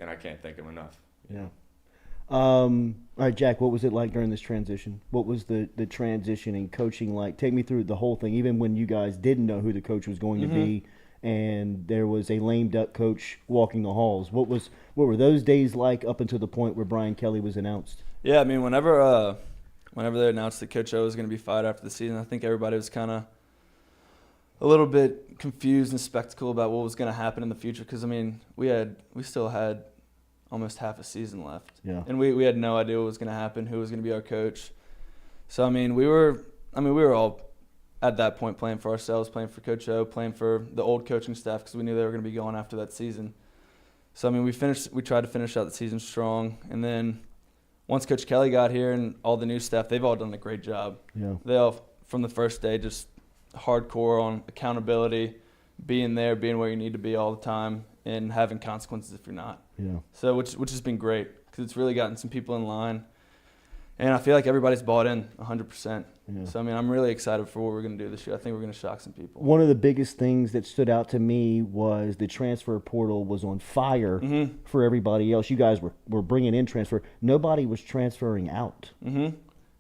I can't thank him enough. Yeah. All right, Jack, what was it like during this transition? What was the transition in coaching like? Take me through the whole thing, even when you guys didn't know who the coach was going to be, and there was a lame duck coach walking the halls. What were those days like up until the point where Brian Kelly was announced? Yeah, whenever they announced that Coach O was going to be fired after the season, I think everybody was kind of a little bit confused and skeptical about what was going to happen in the future because, we still had almost half a season left. Yeah. And we had no idea what was going to happen, who was going to be our coach. So, we were all at that point playing for ourselves, playing for Coach O, playing for the old coaching staff because we knew they were going to be going after that season. So, I mean, we tried to finish out the season strong. And then once Coach Kelly got here and all the new staff, they've all done a great job. Yeah. They all, from the first day, just hardcore on accountability, being there, being where you need to be all the time, and having consequences if you're not. Yeah. So, which has been great because it's really gotten some people in line. And I feel like everybody's bought in 100%. Yeah. So, I mean, I'm really excited for what we're going to do this year. I think we're going to shock some people. One of the biggest things that stood out to me was the transfer portal was on fire for everybody else. You guys were bringing in transfer. Nobody was transferring out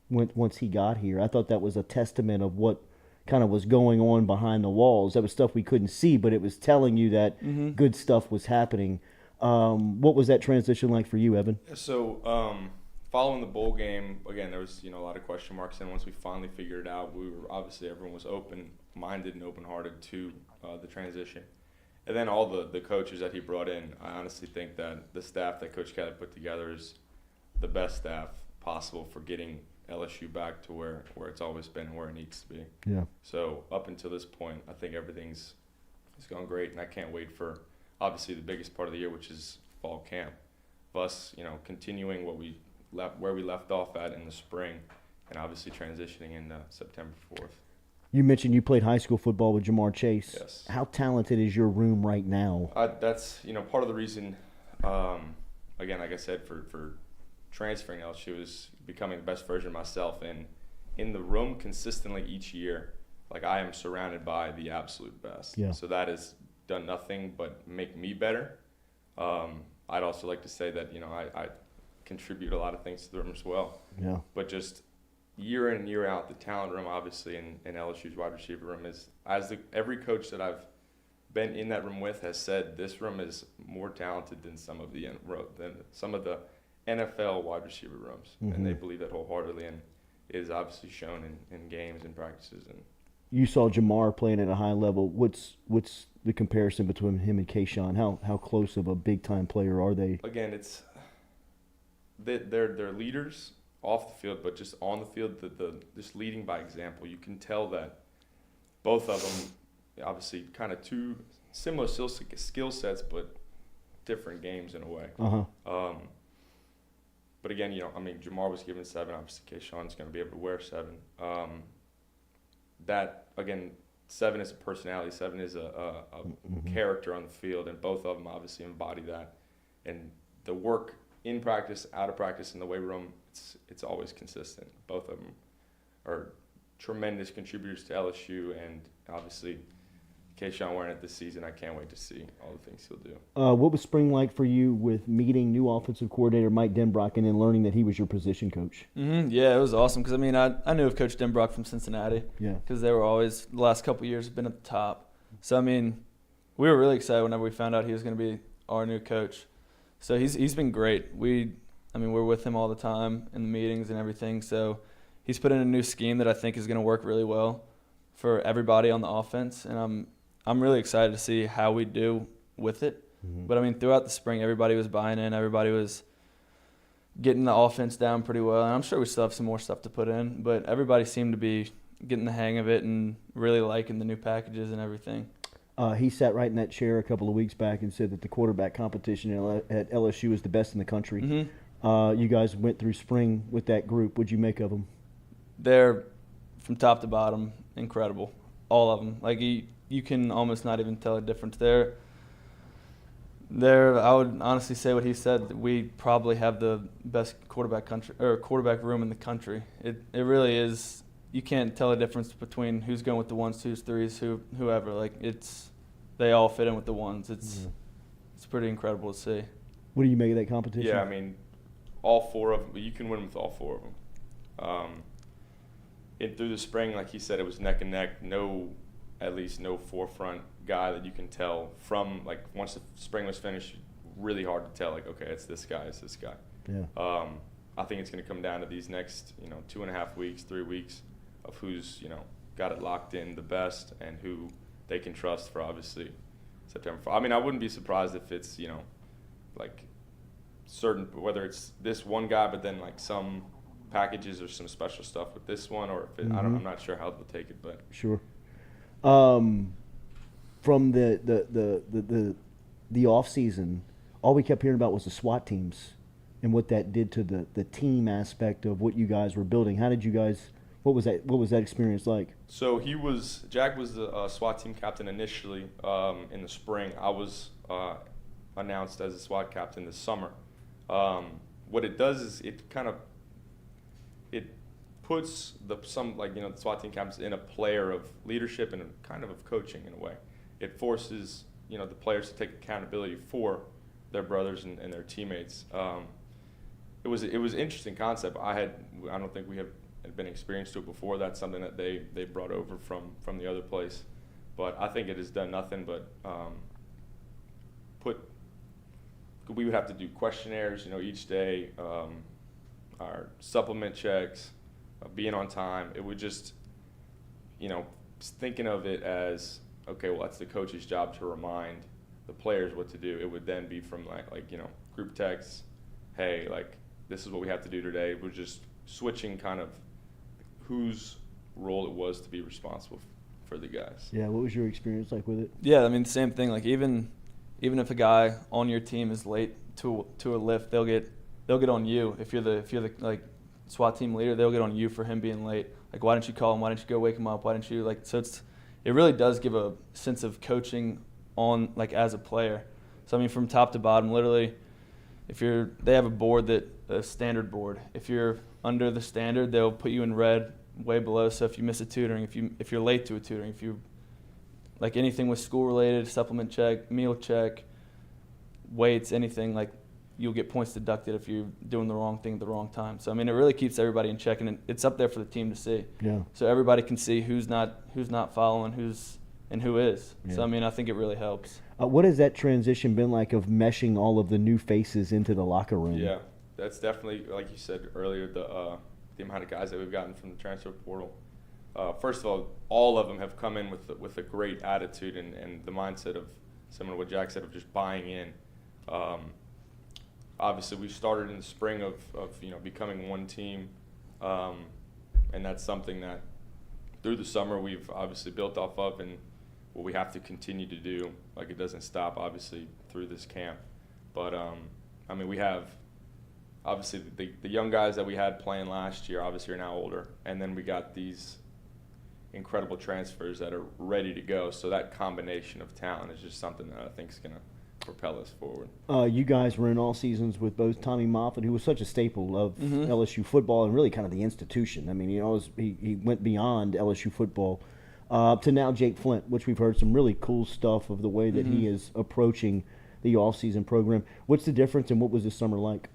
once he got here. I thought that was a testament of what kind of was going on behind the walls. That was stuff we couldn't see, but it was telling you that good stuff was happening. What was that transition like for you, Evan? So, following the bowl game, again, there was a lot of question marks. And once we finally figured it out, everyone was open-minded and open-hearted to the transition. And then all the coaches that he brought in, I honestly think that the staff that Coach Kelly put together is the best staff possible for getting LSU back to where it's always been and where it needs to be. Yeah. So up until this point, I think everything's gone great, and I can't wait for obviously the biggest part of the year, which is fall camp. Of us, continuing where we left off at in the spring, and obviously transitioning in September 4th. You mentioned you played high school football with Jamar Chase. Yes. How talented is your room right now? That's part of the reason. Again, like I said, for transferring LSU is becoming the best version of myself, and in the room consistently each year, like I am surrounded by the absolute best. Yeah. So that has done nothing but make me better. I'd also like to say that I contribute a lot of things to the room as well. Yeah. But just year in and year out, the talent room, obviously, in LSU's wide receiver room is, every coach that I've been in that room with has said, this room is more talented than some of the NFL wide receiver rooms, and they believe that wholeheartedly, and it is obviously shown in games and practices. And you saw Jamar playing at a high level. What's the comparison between him and Kayshawn? How close of a big time player are they? Again, they're leaders off the field, but just on the field, just leading by example. You can tell that both of them, obviously, kind of two similar skill sets, but different games in a way. But again, Jamar was given 7. Obviously, Kayshawn's going to be able to wear 7. That, again, 7 is a personality. 7 is a character on the field, and both of them obviously embody that. And the work in practice, out of practice, in the weight room, it's always consistent. Both of them are tremendous contributors to LSU, and obviously, Kayshawn wearing it this season, I can't wait to see all the things he'll do. What was spring like for you with meeting new offensive coordinator Mike Denbrock and then learning that he was your position coach? Yeah, it was awesome because, I knew of Coach Denbrock from Cincinnati. Yeah. Because they were always, the last couple of years, been at the top. So, we were really excited whenever we found out he was going to be our new coach. So he's been great. We're with him all the time in the meetings and everything. So he's put in a new scheme that I think is going to work really well for everybody on the offense, and I'm really excited to see how we do with it. But, throughout the spring, everybody was buying in. Everybody was getting the offense down pretty well. And I'm sure we still have some more stuff to put in. But everybody seemed to be getting the hang of it and really liking the new packages and everything. He sat right in that chair a couple of weeks back and said that the quarterback competition at LSU is the best in the country. You guys went through spring with that group. What'd you make of them? They're, from top to bottom, incredible. All of them. You can almost not even tell a difference. I would honestly say what he said. We probably have the best quarterback room in the country. It really is. You can't tell a difference between who's going with the 1s, 2s, 3s, whoever. They all fit in with the 1s. It's pretty incredible to see. What do you make of that competition? Yeah, all 4 of them. You can win with all 4 of them. Through the spring, like he said, it was neck and neck. At least no forefront guy that you can tell from, once the spring was finished, really hard to tell, okay, it's this guy, it's this guy. Yeah. I think it's going to come down to these next, 2.5 weeks, 3 weeks of who's, got it locked in the best and who they can trust for, obviously, September 4th. I wouldn't be surprised if it's, certain, whether it's this one guy, but then, some packages or some special stuff with this one, or if I'm not sure how they'll take it, but. Sure. From the off season, all we kept hearing about was the SWAT teams and what that did to the team aspect of what you guys were building. How did you guys? What was that experience like? So Jack was the SWAT team captain initially in the spring. I was announced as a SWAT captain this summer. What it does is it puts the SWAT team captains in a player of leadership and kind of coaching in a way. It forces the players to take accountability for their brothers and their teammates. It was an interesting concept. I don't think we have been experienced to it before. That's something that they brought over from the other place, but I think it has done nothing but we would have to do questionnaires each day, our supplement checks, being on time. It would just thinking of it as, okay, well, that's the coach's job to remind the players what to do. It would then be from like group texts, hey, this is what we have to do today. We're just switching kind of whose role it was to be responsible for the guys. Yeah, what was your experience like with it? Yeah, I mean, the same thing. Even if a guy on your team is late to a lift, they'll get on you. If you're the SWAT team leader, they'll get on you for him being late. Why didn't you call him? Why didn't you go wake him up? Why didn't you So it really does give a sense of coaching on as a player. So I mean, from top to bottom, literally, they have a standard board. If you're under the standard, they'll put you in red, way below. So if you miss a tutoring, if you're late to a tutoring, if you anything with school related, supplement check, meal check, weights, anything, you'll get points deducted if you're doing the wrong thing at the wrong time. So I mean, it really keeps everybody in check, and it's up there for the team to see. Yeah. So everybody can see who's not following, who is. Yeah. So I mean, I think it really helps. What has that transition been like of meshing all of the new faces into the locker room? Yeah, that's definitely, like you said earlier, the amount of guys that we've gotten from the transfer portal. First of all of them have come in with a great attitude and the mindset of, similar to what Jack said, of just buying in. Obviously, we started in the spring of becoming one team, and that's something that through the summer we've obviously built off of, and what we have to continue to do. It doesn't stop, obviously, through this camp. But I mean, we have obviously the young guys that we had playing last year obviously are now older, and then we got these incredible transfers that are ready to go. So that combination of talent is just something that I think is going to propel us forward. You guys were in all seasons with both Tommy Moffitt, who was such a staple of LSU football and really kind of the institution. I mean, he went beyond LSU football to now Jake Flint, which we've heard some really cool stuff of the way that he is approaching the off-season program. What's the difference, and what was this summer like?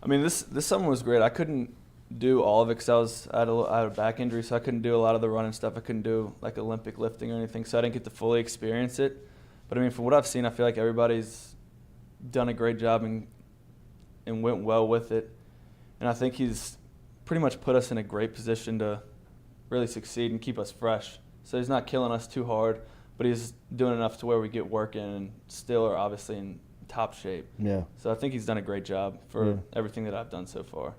I mean, this summer was great. I couldn't do all of it because I had a back injury, so I couldn't do a lot of the running stuff. I couldn't do Olympic lifting or anything, so I didn't get to fully experience it. But I mean, from what I've seen, I feel like everybody's done a great job and went well with it. And I think he's pretty much put us in a great position to really succeed and keep us fresh. So he's not killing us too hard, but he's doing enough to where we get work in and still are obviously in top shape. Yeah. So I think he's done a great job for everything that I've done so far.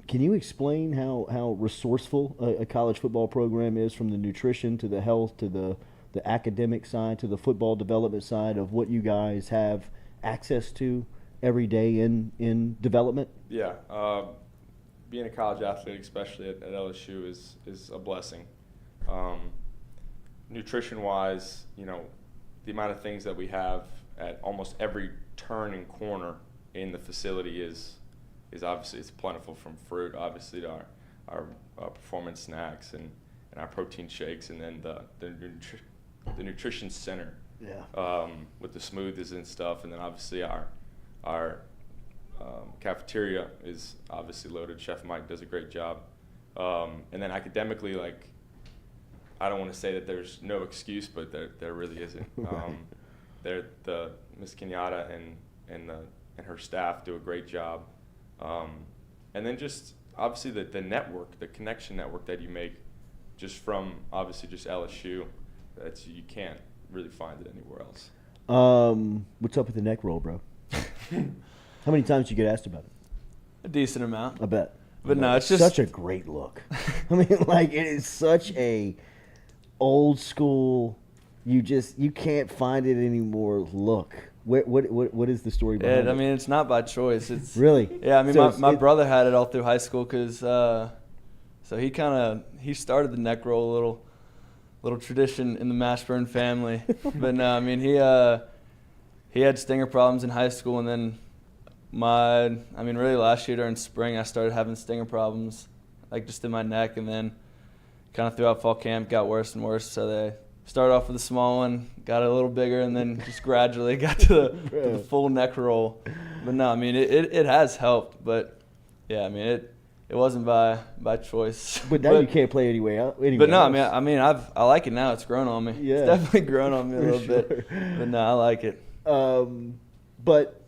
Can you explain how resourceful a college football program is, from the nutrition to the health to the academic side to the football development side of what you guys have access to every day in development? Yeah. Being a college athlete, especially at LSU, is a blessing. Nutrition-wise, the amount of things that we have at almost every turn and corner in the facility is obviously, it's plentiful, from fruit, obviously, to our performance snacks and our protein shakes, and then the nutrition center with the smoothies and stuff, and then obviously our cafeteria is obviously loaded. Chef Mike does a great job, and then academically, I don't want to say that there's no excuse, but there really isn't. The Miss Kenyatta and her staff do a great job. And then just obviously the network, the connection network that you make just from obviously just LSU, you can't really find it anywhere else. What's up with the neck roll, bro? How many times do you get asked about it? A decent amount. I bet. But no, it's just such a great look. I mean, it is such a old school, you can't find it anymore look. What is the story behind it? I mean, it's not by choice. It's really. Yeah, I mean, So my brother had it all through high school because so he started the neck roll, little tradition in the Mashburn family. But no, I mean he had stinger problems in high school, and then really last year during spring I started having stinger problems, like just in my neck, and then kind of throughout fall camp got worse and worse. So they started off with a small one, got it a little bigger, and then just gradually got to the full neck roll. But no, I mean it has helped, but yeah, I mean it wasn't by choice. But now you can't play anyway. But no, I mean I like it now. It's grown on me. Yeah. It's definitely grown on me a little bit. But no, I like it. But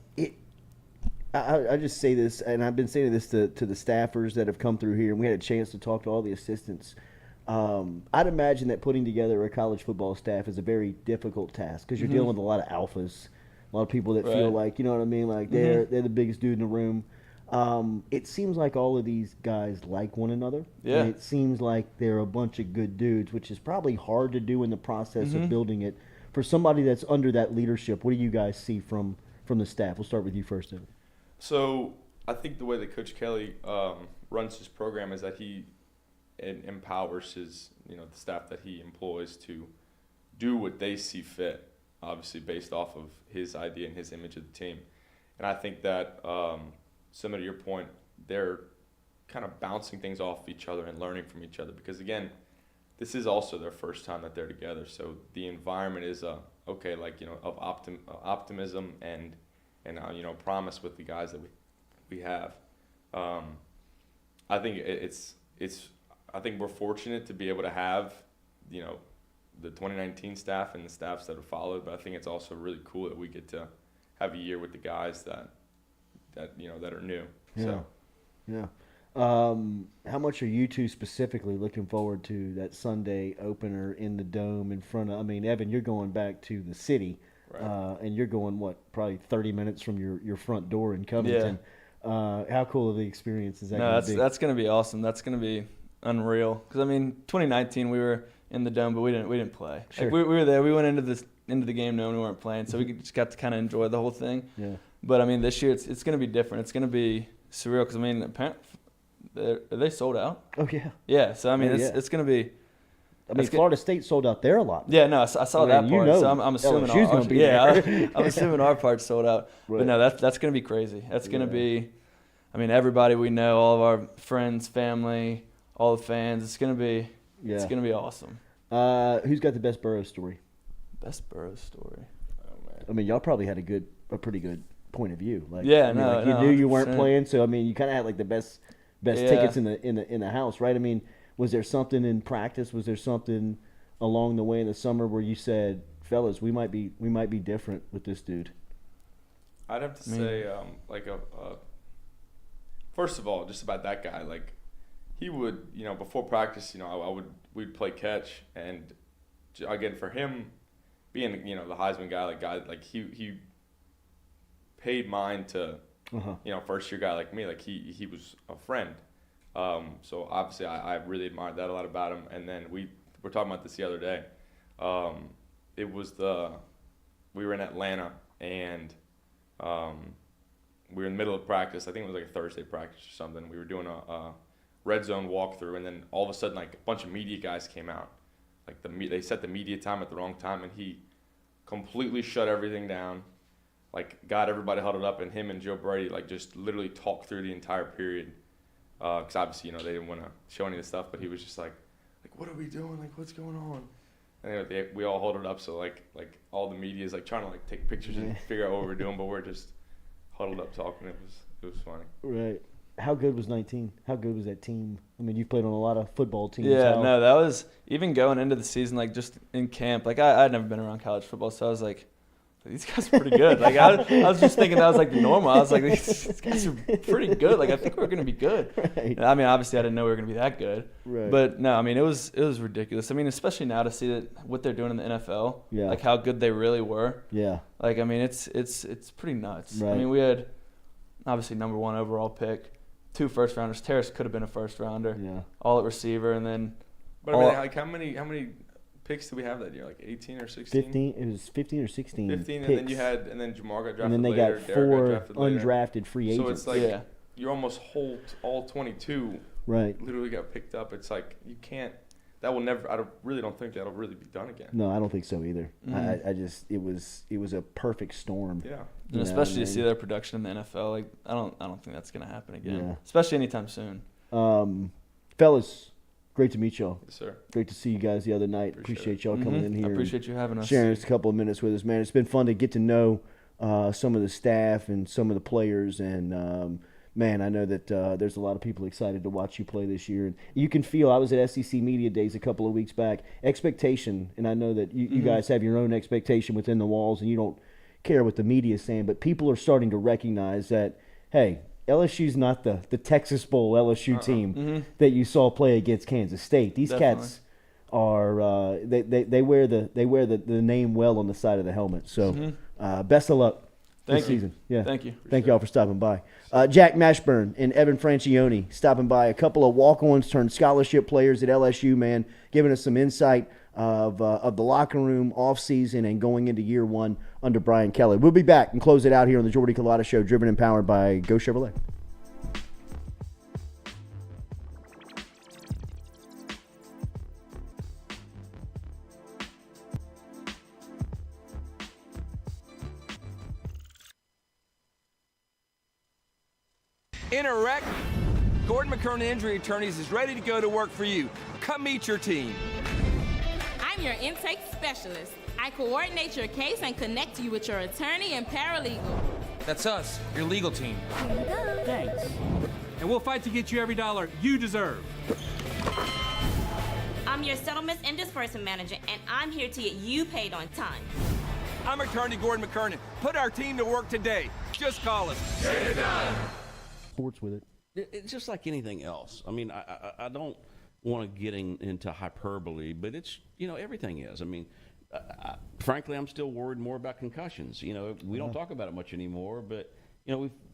I just say this, and I've been saying this to the staffers that have come through here, and we had a chance to talk to all the assistants. I'd imagine that putting together a college football staff is a very difficult task because you're dealing with a lot of alphas, a lot of people that feel like, you know what I mean, like they're the biggest dude in the room. It seems like all of these guys like one another. Yeah. And it seems like they're a bunch of good dudes, which is probably hard to do in the process of building it. For somebody that's under that leadership, what do you guys see from the staff? We'll start with you first, Evan. So I think the way that Coach Kelly runs his program is that he empowers his, the staff that he employs to do what they see fit, obviously based off of his idea and his image of the team. And I think that, similar to your point, they're kind of bouncing things off each other and learning from each other because, again, this is also their first time that they're together. So the environment is, of optimism and promise with the guys that we have. I think I think we're fortunate to be able to have, the 2019 staff and the staffs that have followed, but I think it's also really cool that we get to have a year with the guys that are new. Yeah. So. Yeah. How much are you two specifically looking forward to that Sunday opener in the Dome in front of, Evan, you're going back to the city, right. And you're going, probably 30 minutes from your front door in Covington. Yeah. How cool of the experience is that going to be? That's going to be awesome. That's going to be unreal. Because, 2019 we were in the Dome, but we didn't play. Sure. Like, we were there. We went into the game knowing we weren't playing, so we just got to kind of enjoy the whole thing. Yeah. But, this year it's going to be different. It's going to be surreal because, apparently, are they sold out? Oh, yeah. Yeah, so, it's going to be – Florida State sold out there a lot. Yeah, no, I saw that part. So I'm assuming LSU's gonna be there. I'm assuming our part's sold out. Right. But no, that's going to be crazy. That's going to be – everybody we know, all of our friends, family, all the fans, it's going to be awesome. Who's got the best Burrows story? Best Burrows story? Oh, y'all man. probably had a pretty good point of view. Like, yeah, you knew you weren't 100%. playing, so you kind of had like the best tickets in the house, right? Was there something in practice? Was there something along the way in the summer where you said, "Fellas, we might be different with this dude"? I'd have to say, first of all, just about that guy, like he would, before practice, we'd play catch, and again for him being, the Heisman guy, he paid mind to, first year guy like me, like he was a friend. So obviously I really admired that a lot about him. And then we were talking about this the other day. We were in Atlanta and we were in the middle of practice. I think it was like a Thursday practice or something. We were doing a red zone walkthrough, and then all of a sudden like a bunch of media guys came out. Like they set the media time at the wrong time, and he completely shut everything down. Like got everybody huddled up, and him and Joe Brady like just literally talked through the entire period. Because obviously, they didn't want to show any of the stuff, but he was just like, what are we doing? Like, what's going on? And we all huddled up, so like all the media is like trying to like take pictures and figure out what we're doing, but we're just huddled up talking. It was funny. Right. How good was 19? How good was that team? You played on a lot of football teams. Yeah, no, that was even going into the season, like just in camp. Like I'd never been around college football, so I was like, these guys are pretty good. Like I was just thinking that was like normal. I was like, these guys are pretty good. Like I think we're gonna be good. Right. Obviously I didn't know we were gonna be that good. Right. But no, it was ridiculous. Especially now to see that what they're doing in the NFL. Yeah. Like how good they really were. Yeah. Like it's pretty nuts. Right. We had obviously number 1 overall pick, 2 first rounders. Terrace could have been a first rounder. Yeah. All at receiver, and then. But how many picks did we have that year? Like 18 or 16? 15. It was 15 or 16. 15, picks. and then you had, and then Jamar got drafted and then they later, got Derek 4 got drafted later. undrafted free agents. So it's like you're almost all 22. Right. Literally got picked up. It's like you can't. That will never. Really don't think that'll really be done again. No, I don't think so either. I just it was a perfect storm. Yeah, and especially to see their production in the NFL. Like I don't think that's gonna happen again. Yeah. Especially anytime soon. Fellas, great to meet y'all. Yes, sir. Great to see you guys the other night. Appreciate y'all coming in here. I appreciate you having us. Sharing just a couple of minutes with us, man. It's been fun to get to know some of the staff and some of the players, and man, I know that there's a lot of people excited to watch you play this year. And you can feel, I was at SEC Media Days a couple of weeks back, expectation, and I know that you guys have your own expectation within the walls, and you don't care what the media is saying, but people are starting to recognize that, hey, LSU's not the Texas Bowl LSU team that you saw play against Kansas State. These cats are they wear the name well on the side of the helmet. So best of luck this season. Yeah. Thank you. Thank y'all for stopping by. Jack Mashburn and Evan Francioni stopping by, a couple of walk-ons turned scholarship players at LSU, man, giving us some insight of the locker room, off-season, and going into year one under Brian Kelly. We'll be back and close it out here on the Jordy Culotta Show, driven and powered by Go Chevrolet. In a wreck, Gordon McKernan Injury Attorneys is ready to go to work for you. Come meet your team. I'm your intake specialist. I coordinate your case and connect you with your attorney and paralegal. That's us, your legal team. Thanks. And we'll fight to get you every dollar you deserve. I'm your settlements and disbursement manager, and I'm here to get you paid on time. I'm attorney Gordon McKernan. Put our team to work today. Just call us. Get it done. Sports with it. It's just like anything else. I mean, I don't want to get into hyperbole, but it's, everything is. I mean, frankly, I'm still worried more about concussions. We don't talk about it much anymore, but,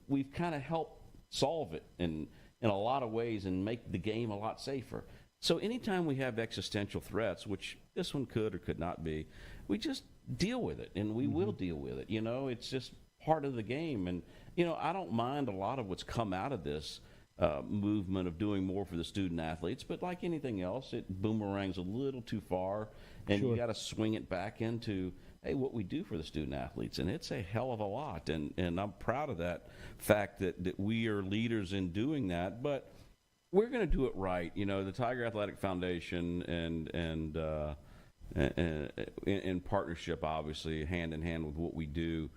we've kind of helped solve it in a lot of ways and make the game a lot safer. So anytime we have existential threats, which this one could or could not be, we just deal with it, and we will deal with it. It's just part of the game. And, I don't mind a lot of what's come out of this movement of doing more for the student athletes, but like anything else, it boomerangs a little too far, and you got to swing it back into, hey, what we do for the student athletes, and it's a hell of a lot, and I'm proud of that fact that we are leaders in doing that, but we're going to do it right. The Tiger Athletic Foundation and in partnership, obviously, hand in hand with what we do,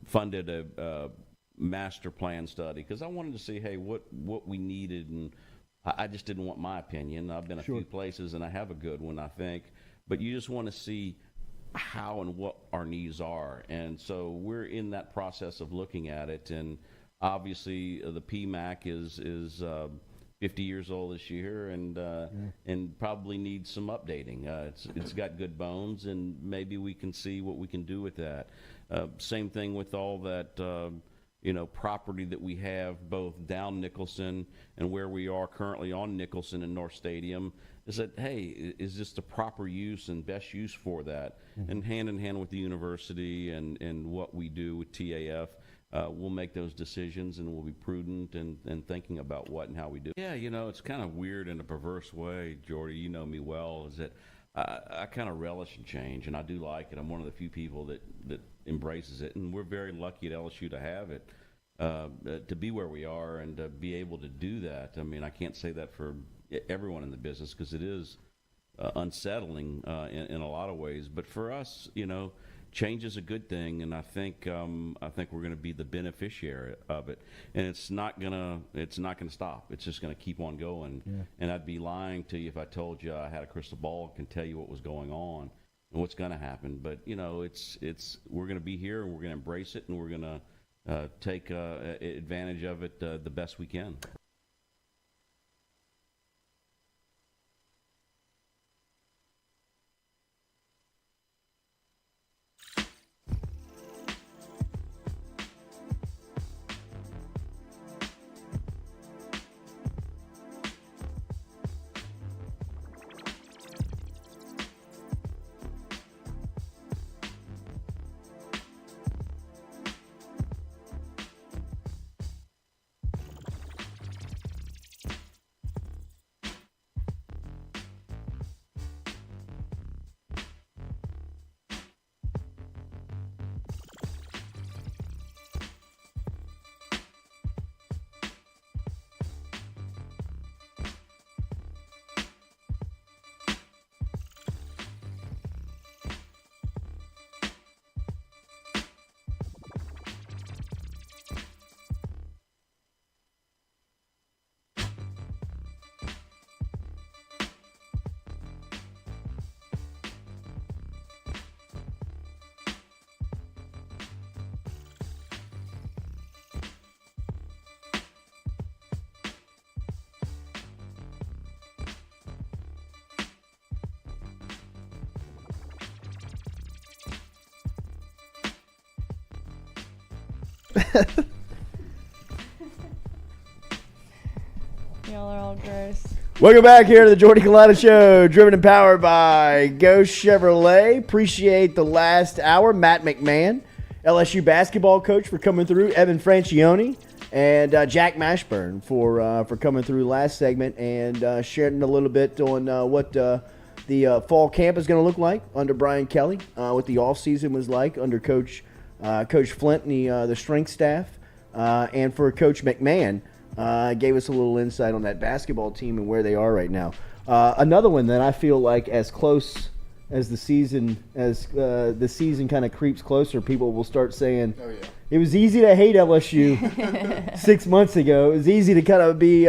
funded a master plan study because I wanted to see, hey, what we needed, and I just didn't want my opinion. I've been a few places, and I have a good one, I think, but you just want to see how and what our needs are, and so we're in that process of looking at it, and obviously the PMAC is 50 years old this year, and probably needs some updating. It's got good bones, and maybe we can see what we can do with that. Same thing with all that property that we have both down Nicholson and where we are currently on Nicholson and North Stadium, is that, hey, is this the proper use and best use for that? And hand in hand with the university and what we do with TAF, we'll make those decisions, and we'll be prudent and thinking about what and how we do. Yeah, it's kind of weird in a perverse way, Jordy, you know me well, is that I kind of relish in change, and I do like it. I'm one of the few people that embraces it, and we're very lucky at LSU to have it, to be where we are and to be able to do that. I mean, I can't say that for everyone in the business because it is unsettling in a lot of ways, but for us, change is a good thing, and I think we're going to be the beneficiary of it, and it's not gonna stop. It's just going to keep on going. Yeah. And I'd be lying to you if I told you I had a crystal ball and can tell you what was going on and what's going to happen. But it's we're going to be here, and we're going to embrace it, and we're going to take advantage of it the best we can. Y'all are all gross. Welcome back here to the Jordy Culotta Show, driven and powered by Ghost Chevrolet. Appreciate the last hour. Matt McMahon, LSU basketball coach, for coming through. Evan Francioni and Jack Mashburn for coming through last segment and sharing a little bit on what the fall camp is going to look like under Brian Kelly, what the offseason was like under Coach Flint and the strength staff, and for Coach McMahon. Gave us a little insight on that basketball team and where they are right now. Another one that I feel like as close as the season kind of creeps closer, people will start saying, "Oh yeah, it was easy to hate LSU 6 months ago. It was easy to kind of be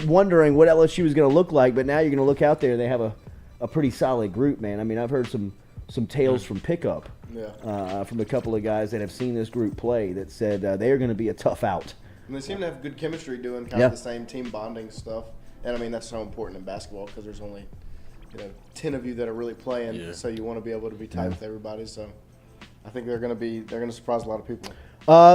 wondering what LSU was going to look like, but now you're going to look out there. They have a pretty solid group, man. I mean, I've heard some tales from pickup from a couple of guys that have seen this group play that said they are going to be a tough out." And they seem to have good chemistry doing kind of the same team bonding stuff. And, I mean, that's so important in basketball because there's only, 10 of you that are really playing. Yeah. So you want to be able to be tight with everybody. So I think they're going to surprise a lot of people.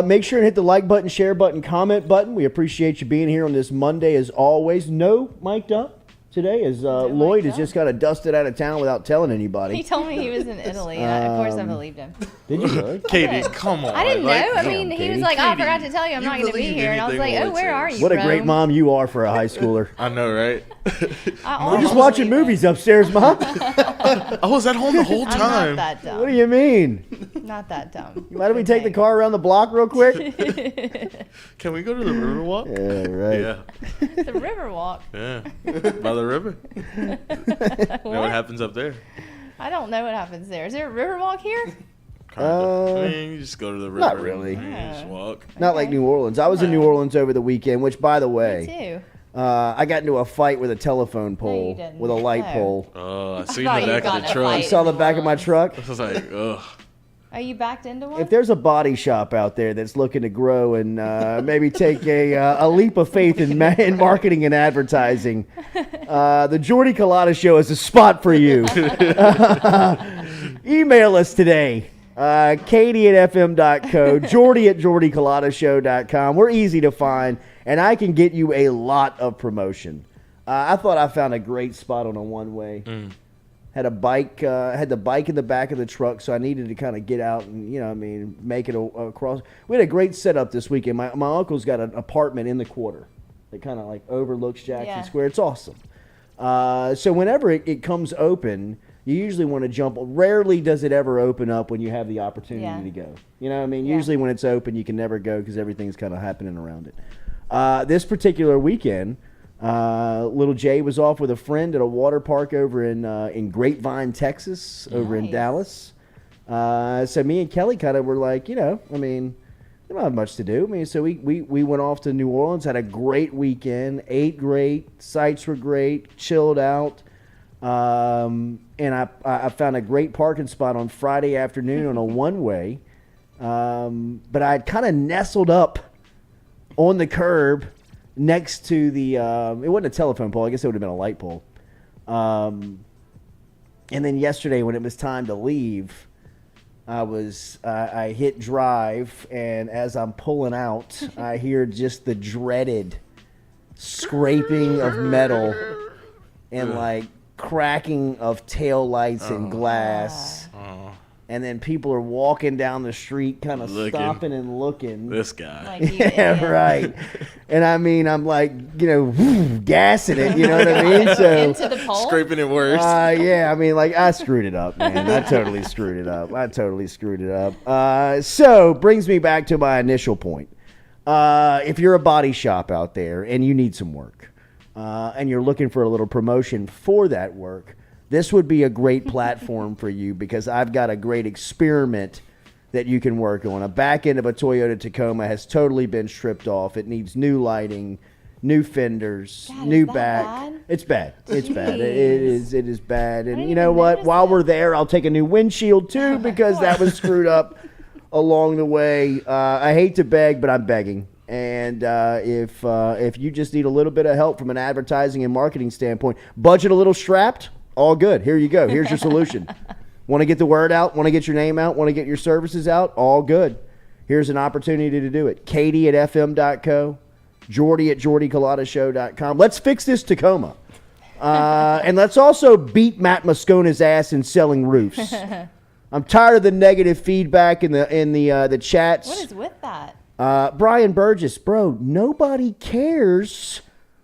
Make sure and hit the like button, share button, comment button. We appreciate you being here on this Monday as always. No mic'd up today as Lloyd has just kind of dusted out of town without telling anybody. He told me he was in Italy, and of course I believed him. Did you really? Katie, come on. I didn't know. I mean, he Katie. was like, "Oh, I forgot to tell you, I'm not going to be here." And I was like, "Oh, where are you, What a Rome?" great mom you are for a high schooler. I know, right? We're just watching movies upstairs, Mom. I was at home the whole time. I'm not that dumb. What do you mean? Not that dumb. Why don't we take the car around the block real quick? Can we go to the river walk? Yeah, right. Yeah. The river walk. Yeah. By the river. Know what happens up there? I don't know what happens there. Is there a river walk here? I mean, you just go to the river. Not really. And you just walk. Not like New Orleans. I was in New Orleans over the weekend, which, by the way, Me too. I got into a fight with a telephone pole with a light pole. Oh, I seen thought the you back got of the in a truck. fight. You saw the back of my truck? I was like, ugh. Are you backed into one? If there's a body shop out there that's looking to grow and maybe take a leap of faith in marketing and advertising, the Jordy Culotta Show is a spot for you. Email us today. Katie at fm.co, Jordy at jordyculattashow.com. We're easy to find, and I can get you a lot of promotion. I thought I found a great spot on a one-way. Had a bike, had the bike in the back of the truck, so I needed to kind of get out and, make it across. We had a great setup this weekend. My uncle's got an apartment in the quarter that kind of like overlooks Jackson Square. It's awesome. So whenever it comes open, you usually want to jump. Rarely does it ever open up when you have the opportunity to go. You know what I mean? Usually when it's open, you can never go because everything's kind of happening around it. This particular weekend, little Jay was off with a friend at a water park over in Grapevine, Texas, over in Dallas. So me and Kelly kind of were like, we don't have much to do. So we went off to New Orleans, had a great weekend, ate great, sights were great, chilled out. And I found a great parking spot on Friday afternoon on a one-way. But I had kind of nestled up on the curb next to the it wasn't a telephone pole. I guess it would have been a light pole. And then yesterday when it was time to leave, I hit drive, and as I'm pulling out, I hear just the dreaded scraping of metal and like cracking of tail lights and glass. And then people are walking down the street kind of stopping and looking. This guy. Yeah, right. And I mean, I'm like, gassing it, you know what I mean? So into the pole? Scraping it worse. Yeah, I mean, like, I screwed it up, man. I totally screwed it up. So, brings me back to my initial point. If you're a body shop out there and you need some work, and you're looking for a little promotion for that work, this would be a great platform for you because I've got a great experiment that you can work on. A back end of a Toyota Tacoma has totally been stripped off. It needs new lighting, new fenders, new back. Bad? It's bad. It's bad. It is bad. And you know what? While we're there, I'll take a new windshield too because that was screwed up along the way. I hate to beg, but I'm begging. And if you just need a little bit of help from an advertising and marketing standpoint, budget a little strapped, all good. Here you go. Here's your solution. Want to get the word out? Want to get your name out? Want to get your services out? All good. here's an opportunity to do it. Katie at fm.co, Jordy at jordyculotta.show.com. Let's fix this Tacoma. And let's also beat Matt Moscona's ass in selling roofs. I'm tired of the negative feedback in the chats. What is with that? Brian Burgess, bro, nobody cares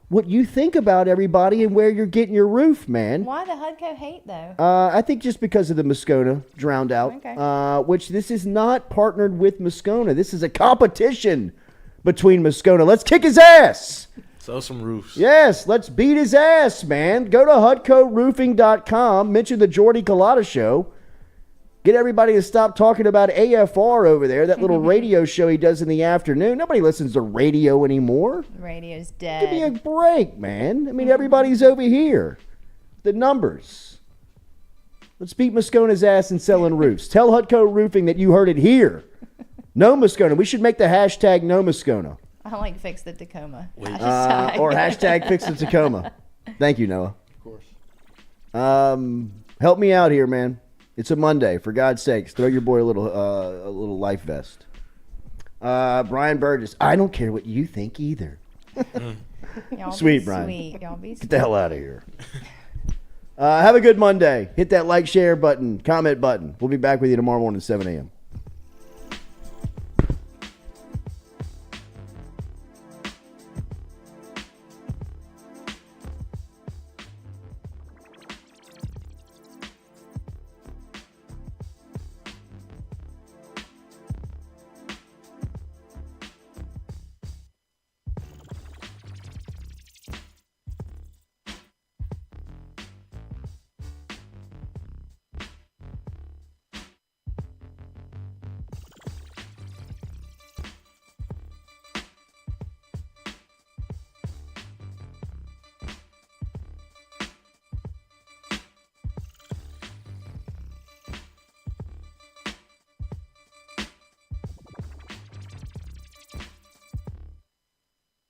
what you think about everybody and where you're getting your roof, man. Why the HUDCO hate, though? I think just because of the Moscona drowned out, Okay. which this is not partnered with Moscona. This is a competition between Moscona. Let's kick his ass. Sell some roofs. Yes, let's beat his ass, man. Go to HUDCOroofing.com, mention the Jordy Culotta Show. Get everybody to stop talking about AFR over there, that little radio show he does in the afternoon. Nobody listens to radio anymore. Radio's dead. Give me a break, man. I mean, everybody's over here. The numbers. Let's beat Moscona's ass in selling roofs. Tell HUDCO Roofing that you heard it here. No Moscona. We should make the hashtag no Moscona. I like fix the Tacoma. Or hashtag fix the Tacoma. Thank you, Noah. Of course. Help me out here, man. It's a Monday. For God's sakes, throw your boy a little life vest. Brian Burgess, I don't care what you think either. Y'all Sweet, be Brian. Sweet. Y'all be Get the hell out of here. Have a good Monday. Hit that like, share button, comment button. We'll be back with you tomorrow morning at 7 a.m.